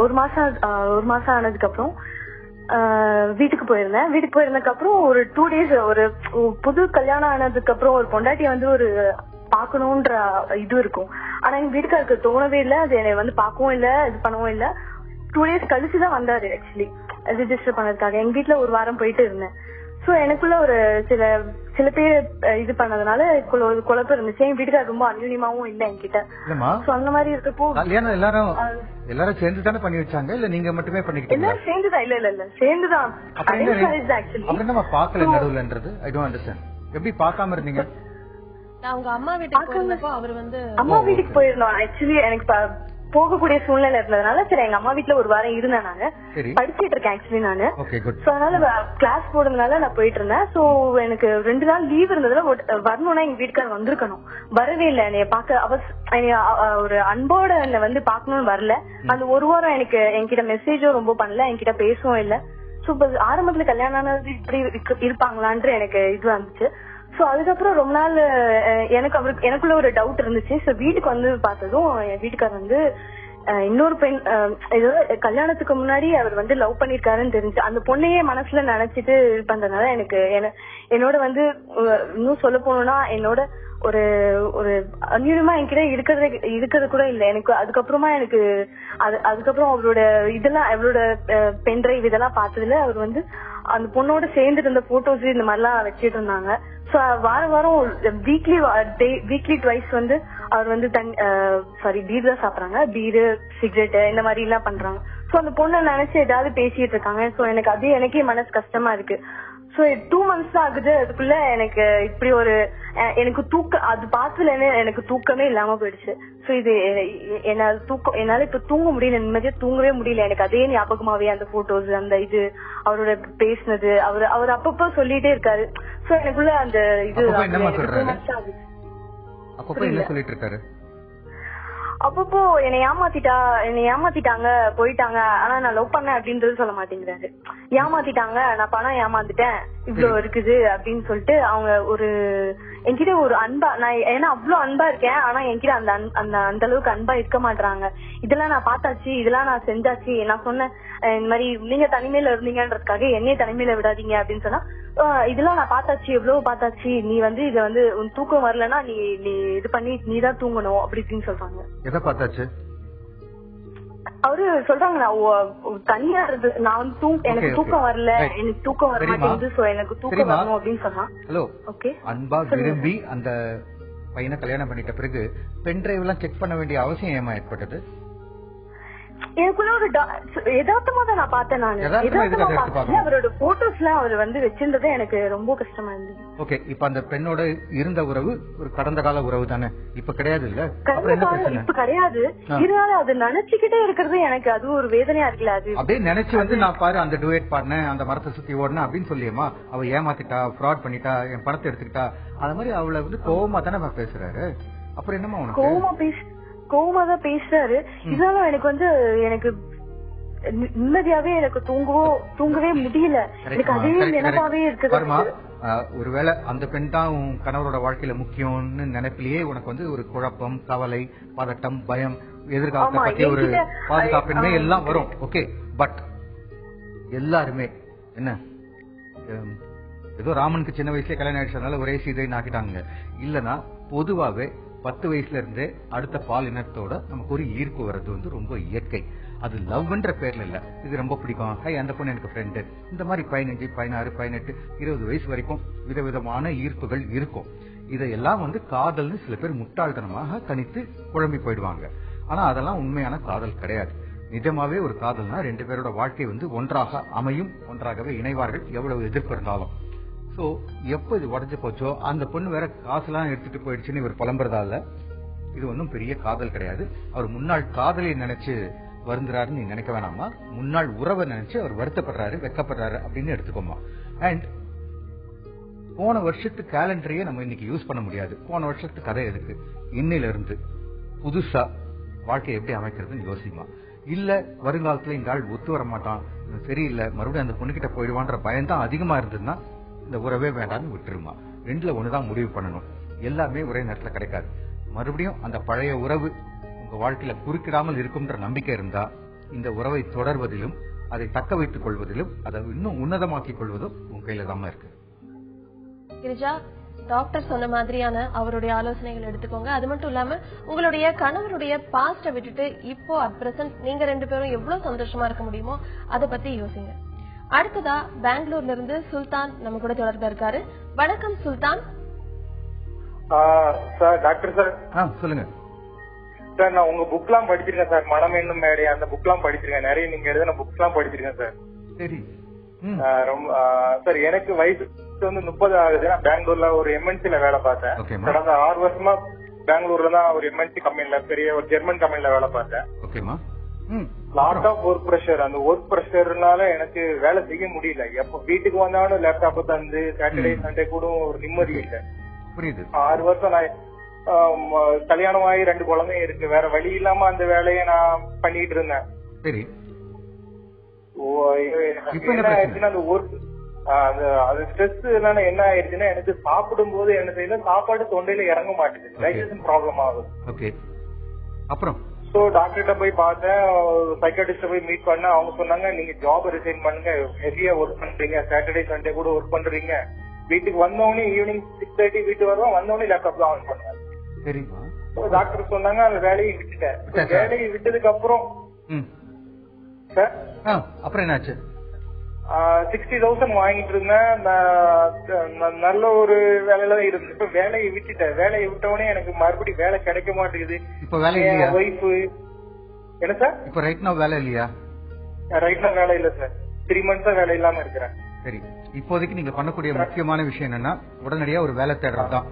ஒரு மாசம் ஆனதுக்கு அப்புறம் வீட்டுக்கு போயிருந்தேன். வீட்டுக்கு போயிருந்ததுக்கு அப்புறம் ஒரு 2 days ஒரு புது கல்யாணம் ஆனதுக்கு அப்புறம் ஒரு பொண்டாட்டிய வந்து ஒரு பாக்கணும்ன்ற இது இருக்கும். ஆனா எங்க வீட்டுக்காருக்கு தோணவே இல்லை. அது என்னை வந்து பாக்கவும் இல்ல, இது பண்ணவும் இல்ல. 2 days கழிச்சுதான் வந்தாரு ஆக்சுவலி ரிஜிஸ்டர் பண்ணதுக்காக. எங்க வீட்டுல ஒரு வாரம் போயிட்டு இருந்தேன். சோ எனக்குள்ள ஒரு சில பேர் இது பண்ணதுனால குழப்பம் இருந்துச்சு. எங்க வீட்டுக்காரர் ரொம்ப அந்யூன்யமாவும் இல்ல என்கிட்ட. சோ அந்த மாதிரி இருக்கப்போ எல்லாரும் சேர்ந்து தானே பண்ணி வச்சாங்க, இல்ல நீங்க மட்டுமே பண்ணிக்கிட்டீங்க? எல்லாரும் சேர்ந்துதான். இல்ல சேர்ந்துதான். பாக்கல நடுவுலன்றது ஐ டோன்ட் அண்டர்ஸ்டாண்ட். எப்படி பாக்காம இருந்தீங்க? அவங்க அம்மா வீட்டுக்கு போயிருந்தப்போ அவர் வந்து அம்மா வீட்டுக்கு போயிருந்தோம். ஆக்சுவலி எனக்கு போகக்கூடிய சூழ்நிலை இருந்ததுனால சரி எங்க அம்மா வீட்டுல ஒரு வாரம் இருந்தேன். நாங்க படிச்சுட்டு இருக்கேன் ஆக்சுவலி நானு. அதனால கிளாஸ் போடுறதுனால நான் போயிட்டு இருந்தேன். சோ எனக்கு 2 நாள் லீவ் இருந்ததுல வரணும்னா எங்க வீட்டுக்காரர் வந்திருக்கணும். வரவே இல்லை. என்னைய பாக்க ஒரு அன்போட என்ன வந்து பாக்கணும்னு வரல. அந்த ஒரு வாரம் எனக்கு என்கிட்ட மெசேஜும் ரொம்ப பண்ணல, என்கிட்ட பேசவும் இல்லை. சோ ஆரம்பத்துல கல்யாணம் ஆனது இப்படி இருப்பாங்களான்ற எனக்கு இது வந்துச்சு. சோ அதுக்கப்புறம் ரொம்ப நாள் எனக்குள்ள ஒரு டவுட் இருந்துச்சு. சோ வீட்டுக்கு வந்து பார்த்ததும் என் வீட்டுக்காரர் வந்து இன்னொரு பெண் ஏதோ கல்யாணத்துக்கு முன்னாடி அவர் வந்து லவ் பண்ணிருக்காருன்னு தெரிஞ்சு அந்த பொண்ணையே மனசுல நினைச்சிட்டு இது பண்றதுனால என்னோட வந்து இன்னும் சொல்ல போனோம்னா என்னோட ஒரு ஒரு அந்நியமா என்கிட்ட இருக்கிறது கூட இல்ல எனக்கு. அதுக்கப்புறமா எனக்கு அதுக்கப்புறம் அவரோட பென் டிரைவ் இதெல்லாம் பார்த்ததுல அவர் வந்து அந்த பொண்ணோட சேர்ந்துட்டு இருந்த போட்டோஸ் இந்த மாதிரிலாம் வச்சிட்டு இருந்தாங்க. சோ வாரம் வீக்லி ட்வைஸ் வந்து அவர் வந்து பீர் தான் சாப்பிடுறாங்க, பீரு சிகரெட் இந்த மாதிரி எல்லாம் பண்றாங்க. சோ அந்த பொண்ணை நினைச்சு ஏதாவது பேசிட்டு இருக்காங்க. சோ எனக்கு அது எனக்கே மனசு கஷ்டமா இருக்கு. சோ 2 months தான் ஆகுது. அதுக்குள்ள எனக்கு இப்படி ஒரு எனக்கு அது பார்த்ததுல எனக்கு தூக்கமே இல்லாம போயிடுச்சு. சோ இது என்னால இப்ப தூங்க முடியல, நிம்மதியா தூங்கவே முடியல. எனக்கு அதே ஞாபகமாவே அந்த போட்டோஸ் அந்த இது அவரோட பேசினது அவர் அப்பப்ப சொல்லிட்டே இருக்காரு. சோ எனக்குள்ள அந்த இது அப்பப்போ என்னை ஏமாத்திட்டாங்க போயிட்டாங்க, ஆனா நான் லவ் பண்ணேன் அப்படின்றது சொல்ல மாட்டேங்கிறாரு. ஏமாத்திட்டாங்க, நான் பணம் ஏமாந்துட்டேன், இவ்வளவு இருக்குது அப்படின்னு சொல்லிட்டு அவங்க என்கிட்ட ஒரு அன்பா ஏன்னா அவ்வளவு அன்பா இருக்கேன், ஆனா என்கிட்ட அந்த அளவுக்கு அன்பா இருக்க மாட்டாங்க. இதெல்லாம் நான் பார்த்தாச்சு, இதெல்லாம் நான் செஞ்சாச்சு. நான் சொன்னேன் இந்த மாதிரி நீங்க தனிமையில இருந்தீங்கன்றதுக்காக என்னைய தனிமையில விடாதீங்க அப்படின்னு சொன்னா, இதெல்லாம் நான் பார்த்தாச்சு, எவ்வளவு பார்த்தாச்சு, நீ வந்து இத வந்து உன் தூக்கம் வரலன்னா நீ இது பண்ணி நீதான் தூங்கணும் அப்படி இப்படின்னு சொல்றாங்க. எதை பார்த்தாச்சு? அவரு சொல்றாங்க நான் தனியா இருந்து நான் வந்து எனக்கு தூக்கம் வரல, எனக்கு தூக்கம் வர மாட்டேங்குது, சோ எனக்கு தூக்கம் வரணும் அப்படின்னு சொன்னா. Hello, okay. அன்பா விரும்பி அந்த பையனை கல்யாணம் பண்ணிட்ட பிறகு பென் டிரைவ் எல்லாம் செக் பண்ண வேண்டிய அவசியம் ஏமா ஏற்பட்டது? எனக்குள்ள ஒரு யதார்த்தமா தான் நான் பார்த்தேன். அவரோட போட்டோஸ் எல்லாம் அவர் வந்து வச்சிருந்தது எனக்கு ரொம்ப கஷ்டமா இருந்தது. ஓகே, இப்ப அந்த பெண்ணோட இருந்த உறவு ஒரு கடந்த கால உறவு தானே, இப்ப கிடையாது இல்ல? இப்ப கிடையாது. இதனால அது நினைச்சுக்கிட்டே இருக்கிறது எனக்கு அது ஒரு வேதனையா இருக்குல்ல. அது அப்படியே நினைச்சு வந்து நான் பாரு அந்த டுவேட் பாடினேன், அந்த மரத்தை சுத்தி ஓடினேன் அப்படின்னு சொல்லியமா அவ ஏமாத்திட்டா, ஃப்ராட் பண்ணிட்டா, என் பணத்தை எடுத்துக்கிட்டா, அது மாதிரி அவளை வந்து கோவமா தானே பேசுறாரு. அப்புறம் என்னமா உனக்கு கோவமா தான் பேசுறாரு. இதனால எனக்கு வந்து எனக்கு நிம்மதியாவே எனக்கு தூங்கவே முடியல. எனக்கு அதே நினைப்பாவே இருக்குது. ஒருவேளை அந்த பெண் தான் உன் கணவரோட வாழ்க்கையில முக்கியம்னு நினைப்பிலேயே உனக்கு வந்து ஒரு குழப்பம், கவலை, பதட்டம், பயம், எதிர்காலத்தை பத்தி ஒரு பாதுகாப்பின்மை எல்லாம் வரும். ஓகே, பட் எல்லாருமே என்ன ஏதோ ராமனுக்கு சின்ன வயசுல கல்யாணம் ஆயிடுச்சதுனால ஒரே சீதை ஆக்கிட்டாங்க இல்லன்னா, பொதுவாவே 10 வயசுல இருந்தே அடுத்த பால் இனத்தோட நமக்கு ஒரு ஈர்ப்பு வர்றது வந்து ரொம்ப இயற்கை. அது லவ்ன்ற பேர்ல இல்ல, இது ரொம்ப பிடிக்கும், ஹை அந்த பொண்ணு எனக்கு ஃப்ரெண்டு, இந்த மாதிரி 15, 16, 18, 20 வயசு வரைக்கும் விதவிதமான ஈர்ப்புகள் இருக்கும். இதையெல்லாம் வந்து காதல்னு சில பேர் முட்டாள்தனமாக கணித்து குழம்பி போயிடுவாங்க. ஆனா அதெல்லாம் உண்மையான காதல் கிடையாது. நிஜமாவே ஒரு காதல்னா 2 பேரோட வாழ்க்கை வந்து ஒன்றாக அமையும், ஒன்றாகவே இணைவார்கள் எவ்வளவு எதிர்ப்பு இருந்தாலும். சோ எப்ப இது உடஞ்சு போச்சோ, அந்த பொண்ணு வேற காசுலாம் எடுத்துட்டு போயிடுச்சுன்னு இவர் புலம்புறதால இது ஒன்றும் பெரிய காதல் கிடையாது. அவர் முன்னாள் காதலை நினைச்சு வருந்துறாருன்னு நீ நினைக்க வேணாமா, முன்னாள் உறவை நினைச்சு அவர் வருத்தப்படுறாரு, வெக்கப்படுறாரு அப்படின்னு எடுத்துக்கோமா. அண்ட் போன வருஷத்து கேலண்டரையே நம்ம இன்னைக்கு யூஸ் பண்ண முடியாது. போன வருஷத்து கதை எதுக்கு? இன்னையில இருந்து புதுசா வாழ்க்கை எப்படி அமைக்கிறதுன்னு யோசிமா. இல்ல வருங்காலத்துல இந்த ஆள் ஒத்து வர மாட்டான், சரியில்லை, மறுபடியும் அந்த பொண்ணுகிட்ட போயிடுவான்ற பயம் தான் அதிகமா இருந்ததுன்னா இந்த உறவே வேண்டாம்னு விட்டுருமா. 2ல 1 தான் முடிவு பண்ணணும். எல்லாமே ஒரே நேரத்துல கிடைக்காது. மறுபடியும் அந்த பழைய உறவு உங்க வாழ்க்கையில குறுக்கிடாமல் இருக்கும்ன்ற நம்பிக்கை இருந்தா இந்த உறவை தொடர்வதிலும் அதை தக்க வைத்துக் கொள்வதிலும் அதை இன்னும் உன்னதமாக்கிக் கொள்வதும் உங்க கையில தான் இருக்கு. கிரிஜா, டாக்டர் சொன்ன மாதிரியான அவருடைய ஆலோசனைகள் எடுத்துக்கோங்க. அது மட்டும் இல்லாம உங்களுடைய கணவருடைய பாஸ்ட விட்டுட்டு இப்போ அட் பிரசன்ட் நீங்க 2 பேரும் எவ்வளவு சந்தோஷமா இருக்க முடியுமோ அதை பத்தி யோசிங்க. அடுத்ததா பெங்களூர்ல இருந்து சுல்தான் நம்ம கூட தொடர்பு இருக்காரு. வணக்கம் சுல்தான். Sir doctor sir. சொல்லுங்க சார். நான் உங்க புக் எல்லாம் படிச்சிருக்கேன் சார், மனம் என்னும் மேடை, அந்த புக் எல்லாம் படிச்சிருக்கேன். நிறைய நீங்க எழுதின புக்ஸ் எல்லாம் படிச்சிருக்கேன் சார். சரி. ரொம்ப சார் எனக்கு வயசு வந்து 30 ஆகுது. நான் பெங்களூர்ல ஒரு எம்என்சில வேலை பார்த்தேன். கடந்த 6 வருஷமா பெங்களூர்ல தான் ஒரு எம்என்சி கம்பெனில, பெரிய ஒரு ஜெர்மன் கம்பெனில வேலை பார்த்தேன். Lot of work pressure. அந்த ஒர்க் ப்ரெஷர்னால எனக்கு வேலை செய்ய முடியல. எப்ப வீட்டுக்கு வந்தாலும் லேப்டாப் தந்து சாட்டர்டே சண்டே கூட ஒரு நிம்மதி இல்ல. 6 வருஷம் நான் கல்யாணம் ஆகி 2 குழந்தைங்க இருக்கு. வேற வழி இல்லாம அந்த வேலையை நான் பண்ணிட்டு இருந்தேன். சரி. அந்த ஒர்க் அது ஸ்ட்ரெஸ் என்ன ஆயிடுச்சுன்னா எனக்கு சாப்பிடும் போது என்ன செய்யல சாப்பாடு தொண்டையில இறங்க மாட்டேங்குது, டைஜஷன் ப்ராப்ளம் ஆகுது. ஓகே, அப்புறம் சோ டாக்டர்கிட்ட போய் பார்த்தேன், சைக்காட்ரிஸ்ட போய் மீட் பண்ண. அவங்க சொன்னாங்க நீங்க ஜாப் ரிசைன் பண்ணுங்க, ஹெவியா ஒர்க் பண்றீங்க, சாட்டர்டே சண்டே கூட ஒர்க் பண்றீங்க, வீட்டுக்கு வந்தவொடனே ஈவினிங் 6:30 வீட்டுக்கு வருவோம், வந்தவொடனே லேப்டாப் தான் ஆன் பண்ணுவேன். சரிமா, டாக்டர் சொன்னாங்க அந்த வேலையை விட்டுட்டேன். வேலையை விட்டதுக்கு அப்புறம் சார் அப்புறம் என்னாச்சு? 60,000 வாங்கிட்டு இருந்தேன், நல்ல ஒரு வேலையில தான் இருந்தது. இப்ப வேலையை விட்டுட்டேன். வேலையை விட்டவனே எனக்கு மறுபடியும் வேலை கிடைக்க மாட்டேங்குது. இப்ப வேலை இல்லையா? வைஃப் என்ன சார்? இப்ப ரைட் நவ வேலை இல்லையா? ரைட் நவ வேலை இல்ல சார், 3 months வேலை இல்லாம இருக்கிறேன். சரி, இப்போதைக்கு நீங்க பண்ணக்கூடிய முக்கியமான விஷயம் என்னன்னா உடனடியா ஒரு வேலை தேடுறது தான்.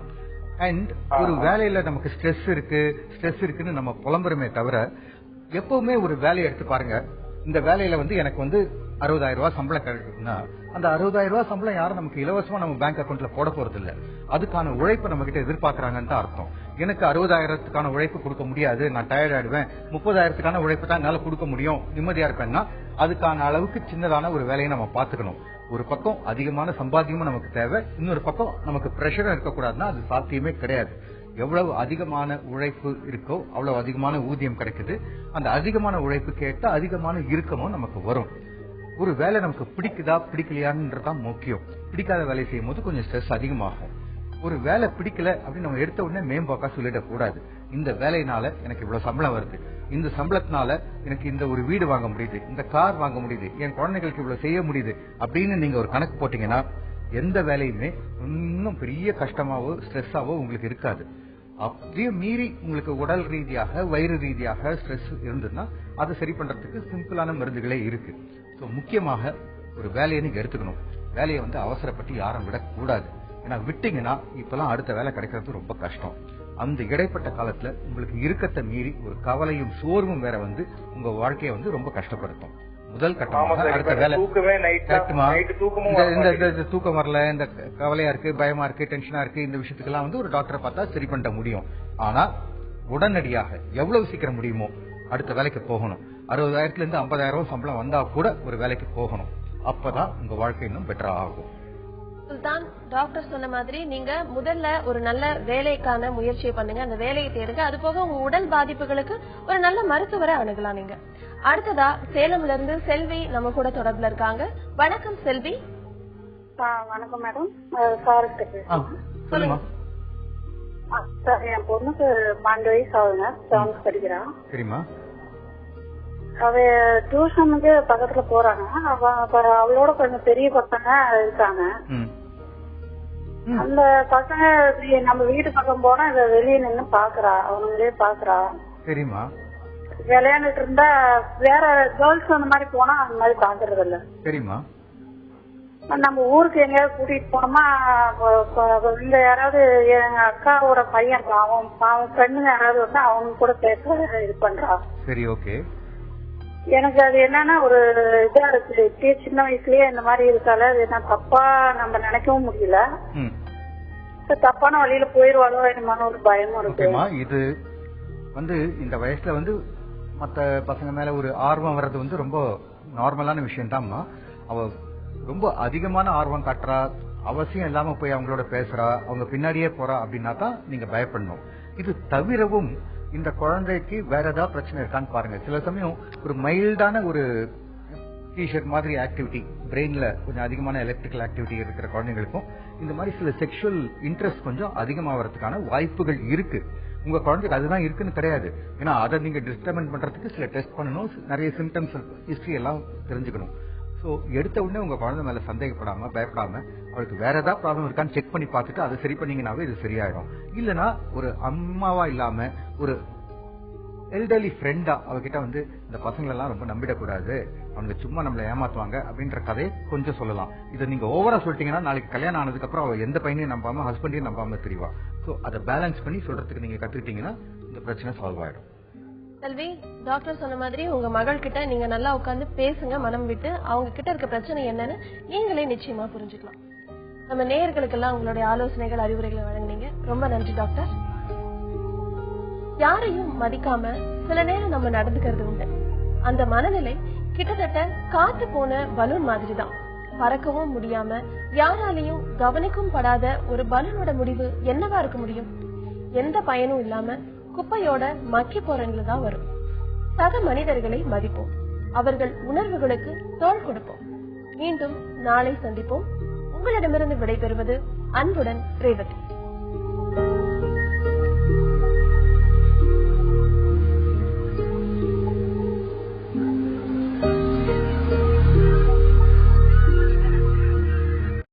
அண்ட் ஒரு வேலையில நமக்கு ஸ்ட்ரெஸ் இருக்குன்னு நம்ம புலம்புறமே தவிர, எப்பவுமே ஒரு வேலையை எடுத்து பாருங்க. இந்த வேலையில எனக்கு 60,000 ரூபாய் சம்பளம் கிடைக்குதுன்னா அந்த 60,000 ரூபாய் சம்பளம் யாரும் நமக்கு இலவசமா நம்ம பேங்க் அக்கௌண்ட்ல போட போறது இல்ல. அதுக்கான உழைப்பை நம்ம கிட்ட எதிர்பார்க்கறாங்கன்னு தான் அர்த்தம். எனக்கு 60,000க்கான உழைப்பு கொடுக்க முடியாது, நான் டயர்ட் ஆயிடுவேன், 30,000க்கான உழைப்பு தான் என்னால கொடுக்க முடியும், நிம்மதியா இருப்பேன்னா அதுக்கான அளவுக்கு சின்னதான ஒரு வேலையை நம்ம பாத்துக்கணும். ஒரு பக்கம் அதிகமான சம்பாத்தியமும் நமக்கு தேவை, இன்னொரு பக்கம் நமக்கு பிரஷரும் இருக்கக்கூடாதுன்னா அது சாத்தியமே கிடையாது. எவ்வளவு அதிகமான உழைப்பு இருக்கோ அவ்வளவு அதிகமான ஊதியம் கிடைக்குது. அந்த அதிகமான உழைப்பு கேட்ட அதிகமான இறுக்கமும் நமக்கு வரும். ஒரு வேலை நமக்கு பிடிக்குதா பிடிக்கலையான்றதான் முக்கியம். பிடிக்காத வேலை செய்யும் போது கொஞ்சம் ஸ்ட்ரெஸ் அதிகமாகும். ஒரு வேலை பிடிக்கல அப்படின்னு நம்ம எடுத்த உடனே மேம்போக்கா சொல்லிடக்கூடாது. இந்த வேலையினால எனக்கு இவ்வளவு சம்பளம் வருது, இந்த சம்பளத்தினால எனக்கு இந்த ஒரு வீடு வாங்க முடியுது, இந்த கார் வாங்க முடியுது, என் குழந்தைகளுக்கு இவ்வளவு செய்ய முடியுது அப்படின்னு நீங்க ஒரு கணக்கு போட்டீங்கன்னா எந்த வேலையுமே இன்னும் பெரிய கஷ்டமாவோ ஸ்ட்ரெஸ்ஸாவோ உங்களுக்கு இருக்காது. அப்படியே மீறி உங்களுக்கு உடல் ரீதியாக வயிறு ரீதியாக ஸ்ட்ரெஸ் இருந்ததுன்னா அதை சரி பண்றதுக்கு சிம்பிளான மருந்துகளே இருக்கு. முக்கியமாக ஒரு வேலையை நீங்க எடுத்துக்கணும். வேலையை அவசரப்பட்டு யாரும் விடக்கூடாது. ஏன்னா விட்டீங்கன்னா இப்பெல்லாம் அடுத்த வேலை கிடைக்கிறது ரொம்ப கஷ்டம். அந்த இடைப்பட்ட காலத்துல உங்களுக்கு இறுக்கத்தை மீறி ஒரு கவலையும் சோர்வும் வேற உங்க வாழ்க்கையை ரொம்ப கஷ்டப்படுத்தும். முதல் கட்டமாக அடுத்த வேலை தூக்கம் வரல, இந்த கவலையா இருக்கு, பயமா இருக்கு, டென்ஷனா இருக்கு, இந்த விஷயத்துக்கெல்லாம் ஒரு டாக்டரை பார்த்தா சரி பண்ண முடியும். ஆனா உடனடியாக எவ்வளவு சீக்கிரம் முடியுமோ அடுத்த வேலைக்கு போகணும். 60,000 இருந்து 50,000 சம்பளம் வந்தா கூட ஒரு வேலைக்கு போகணும். அப்பதான் உங்க வாழ்க்கை இன்னும் பெட்டரா ஆகும். சுல்தான், டாக்டர் சொன்ன மாதிரி நீங்க முதல்ல ஒரு நல்ல வேலைக்கான முயற்சியை பண்ணுங்க, அந்த வேலையை தேடுங்க. அது போக உங்க உடல் பாதிப்புகளுக்கு ஒரு நல்ல மருத்துவரை அணுகலாம். நீங்க அடுத்ததா சேலம்ல இருந்து செல்வி நம்ம கூட தொடர்புல இருக்காங்க. வணக்கம் செல்வி. வணக்கம் மேடம். சொல்லுங்க சார். என் பொண்ணுக்கு 12 வயசு ஆகுங்க, 7th படிக்கிறான். சரிமா. அவ டியூஷனுக்கு பக்கத்துல போறாங்க. அவளோட கொஞ்சம் பெரிய பசங்க இருக்காங்க. அந்த பசங்க நம்ம வீட்டு பக்கம் போனா இத வெளியே நின்னு பாக்குறா, அவங்களே பாக்குறா. சரிமா. விளையாண்டுட்டு இருந்தா வேற கேர்ள்ஸ் அந்த மாதிரி போனா அந்த மாதிரி பாக்குறது இல்ல. சரிமா. நம்ம ஊருக்கு எங்கேயாவது கூட்டிட்டு போனோமா, இந்த யாராவது எங்க அக்காவோட பையன் அவன் ஃப்ரெண்டுங்க யாராவது வந்து அவங்க கூட பேச இது பண்றா. சரி, ஓகே. எனக்கு அது என்னன்னா ஒரு இதா இருக்கு. இப்படியே சின்ன வயசுலயே இந்த மாதிரி இருக்கால, அது என்ன தப்பா நம்ம நினைக்கவும் முடியல. தப்பான வழியில போயிருவாளோ என்னமான ஒரு பயமும் இருக்கு. இது இந்த வயசுல மத்த பசங்க மேல ஒரு ஆர்வம் வர்றது ரொம்ப நார்மலான விஷயம் தான்மா. அவ ரொம்ப அதிகமான ஆர்வம் காட்டுறா, அவசியம் இல்லாம போய் அவங்களோட பேசுறா, அவங்க பின்னாடியே போறா அப்படின்னா தான் நீங்க பயப்படணும். இது தவிரவும் இந்த குழந்தைக்கு வேற ஏதாவது பிரச்சனை இருக்கான்னு பாருங்க. சில சமயம் ஒரு மைல்டான ஒரு டிஷர்ட் மாதிரி ஆக்டிவிட்டி, பிரெயின்ல கொஞ்சம் அதிகமான எலக்ட்ரிக்கல் ஆக்டிவிட்டி இருக்கிற குழந்தைங்களுக்கும் இந்த மாதிரி சில செக்ஷுவல் இன்ட்ரெஸ்ட் கொஞ்சம் அதிகமாகிறதுக்கான வாய்ப்புகள் இருக்கு. உங்க குழந்தைக்கு அதுதான் இருக்குன்னு கிடையாது. ஏன்னா அதை நீங்க டிஸ்டர்பன் பண்றதுக்கு சில டெஸ்ட் பண்ணணும், நிறைய சிம்டம்ஸ் ஹிஸ்டரி எல்லாம் தெரிஞ்சுக்கணும். சோ எடுத்த உடனே உங்க குழந்தை மேல சந்தேகப்படாம பயப்படாம அவளுக்கு வேற ஏதாவது ப்ராப்ளம் இருக்கான்னு செக் பண்ணி பார்த்துட்டு அதை சரி பண்ணீங்கன்னாவே இது சரியாயிடும். இல்லனா ஒரு அம்மாவா இல்லாம ஒரு எல்டர்லி ஃப்ரெண்டா அவகிட்ட இந்த பசங்களை எல்லாம் ரொம்ப நம்பிடக்கூடாது, அவங்க சும்மா நம்மள ஏமாத்துவாங்க அப்படின்ற கதையை கொஞ்சம் சொல்லலாம். இதை நீங்க ஓவரா சொல்லிட்டீங்கன்னா நாளைக்கு கல்யாணம் ஆனதுக்கு அப்புறம் அவ எந்த பையனையும் நம்பாம ஹஸ்பண்டையும் நம்பாம தெரியவா. சோ அதை பேலன்ஸ் பண்ணி சொல்றதுக்கு நீங்க கத்துக்கிட்டீங்கன்னா இந்த பிரச்சனை சால்வ் ஆயிடும். செல்வி, டாக்டர் சொன்ன மாதிரி உங்க மகள் கிட்ட நீங்க நல்லா உட்கார்ந்து பேசுங்க, மனம் விட்டு. அவங்க கிட்ட இருக்க பிரச்சனை என்னன்னு நீங்களே நிச்சயமா புரிஞ்சுக்கலாம். நம்ம நேயர்களுக்கெல்லாம் உங்களுடைய ஆலோசனைகள் அறிவுரைகளை வழங்குனீங்க. ரொம்ப நன்றி டாக்டர். யாரையும் மதிக்காம சில நேரம் நம்ம நடந்துக்கிறது உண்டு. அந்த மனநிலை கிட்டத்தட்ட காத்து போன பலூன் மாதிரி தான். பறக்கவும் முடியாம யாராலையும் கவனிக்கவும் படாத ஒரு பலூனோட முடிவு என்னவா இருக்க முடியும்? எந்த பயனும் இல்லாம குப்பையோட மக்கி போறவங்கள தான் வரும். சக மனிதர்களை மதிப்போம், அவர்கள் உணர்வுகளுக்கு தோள் கொடுப்போம். மீண்டும் நாளை சந்திப்போம். உங்களிடமிருந்து விடைபெறுவது அன்புடன் ரேவதி.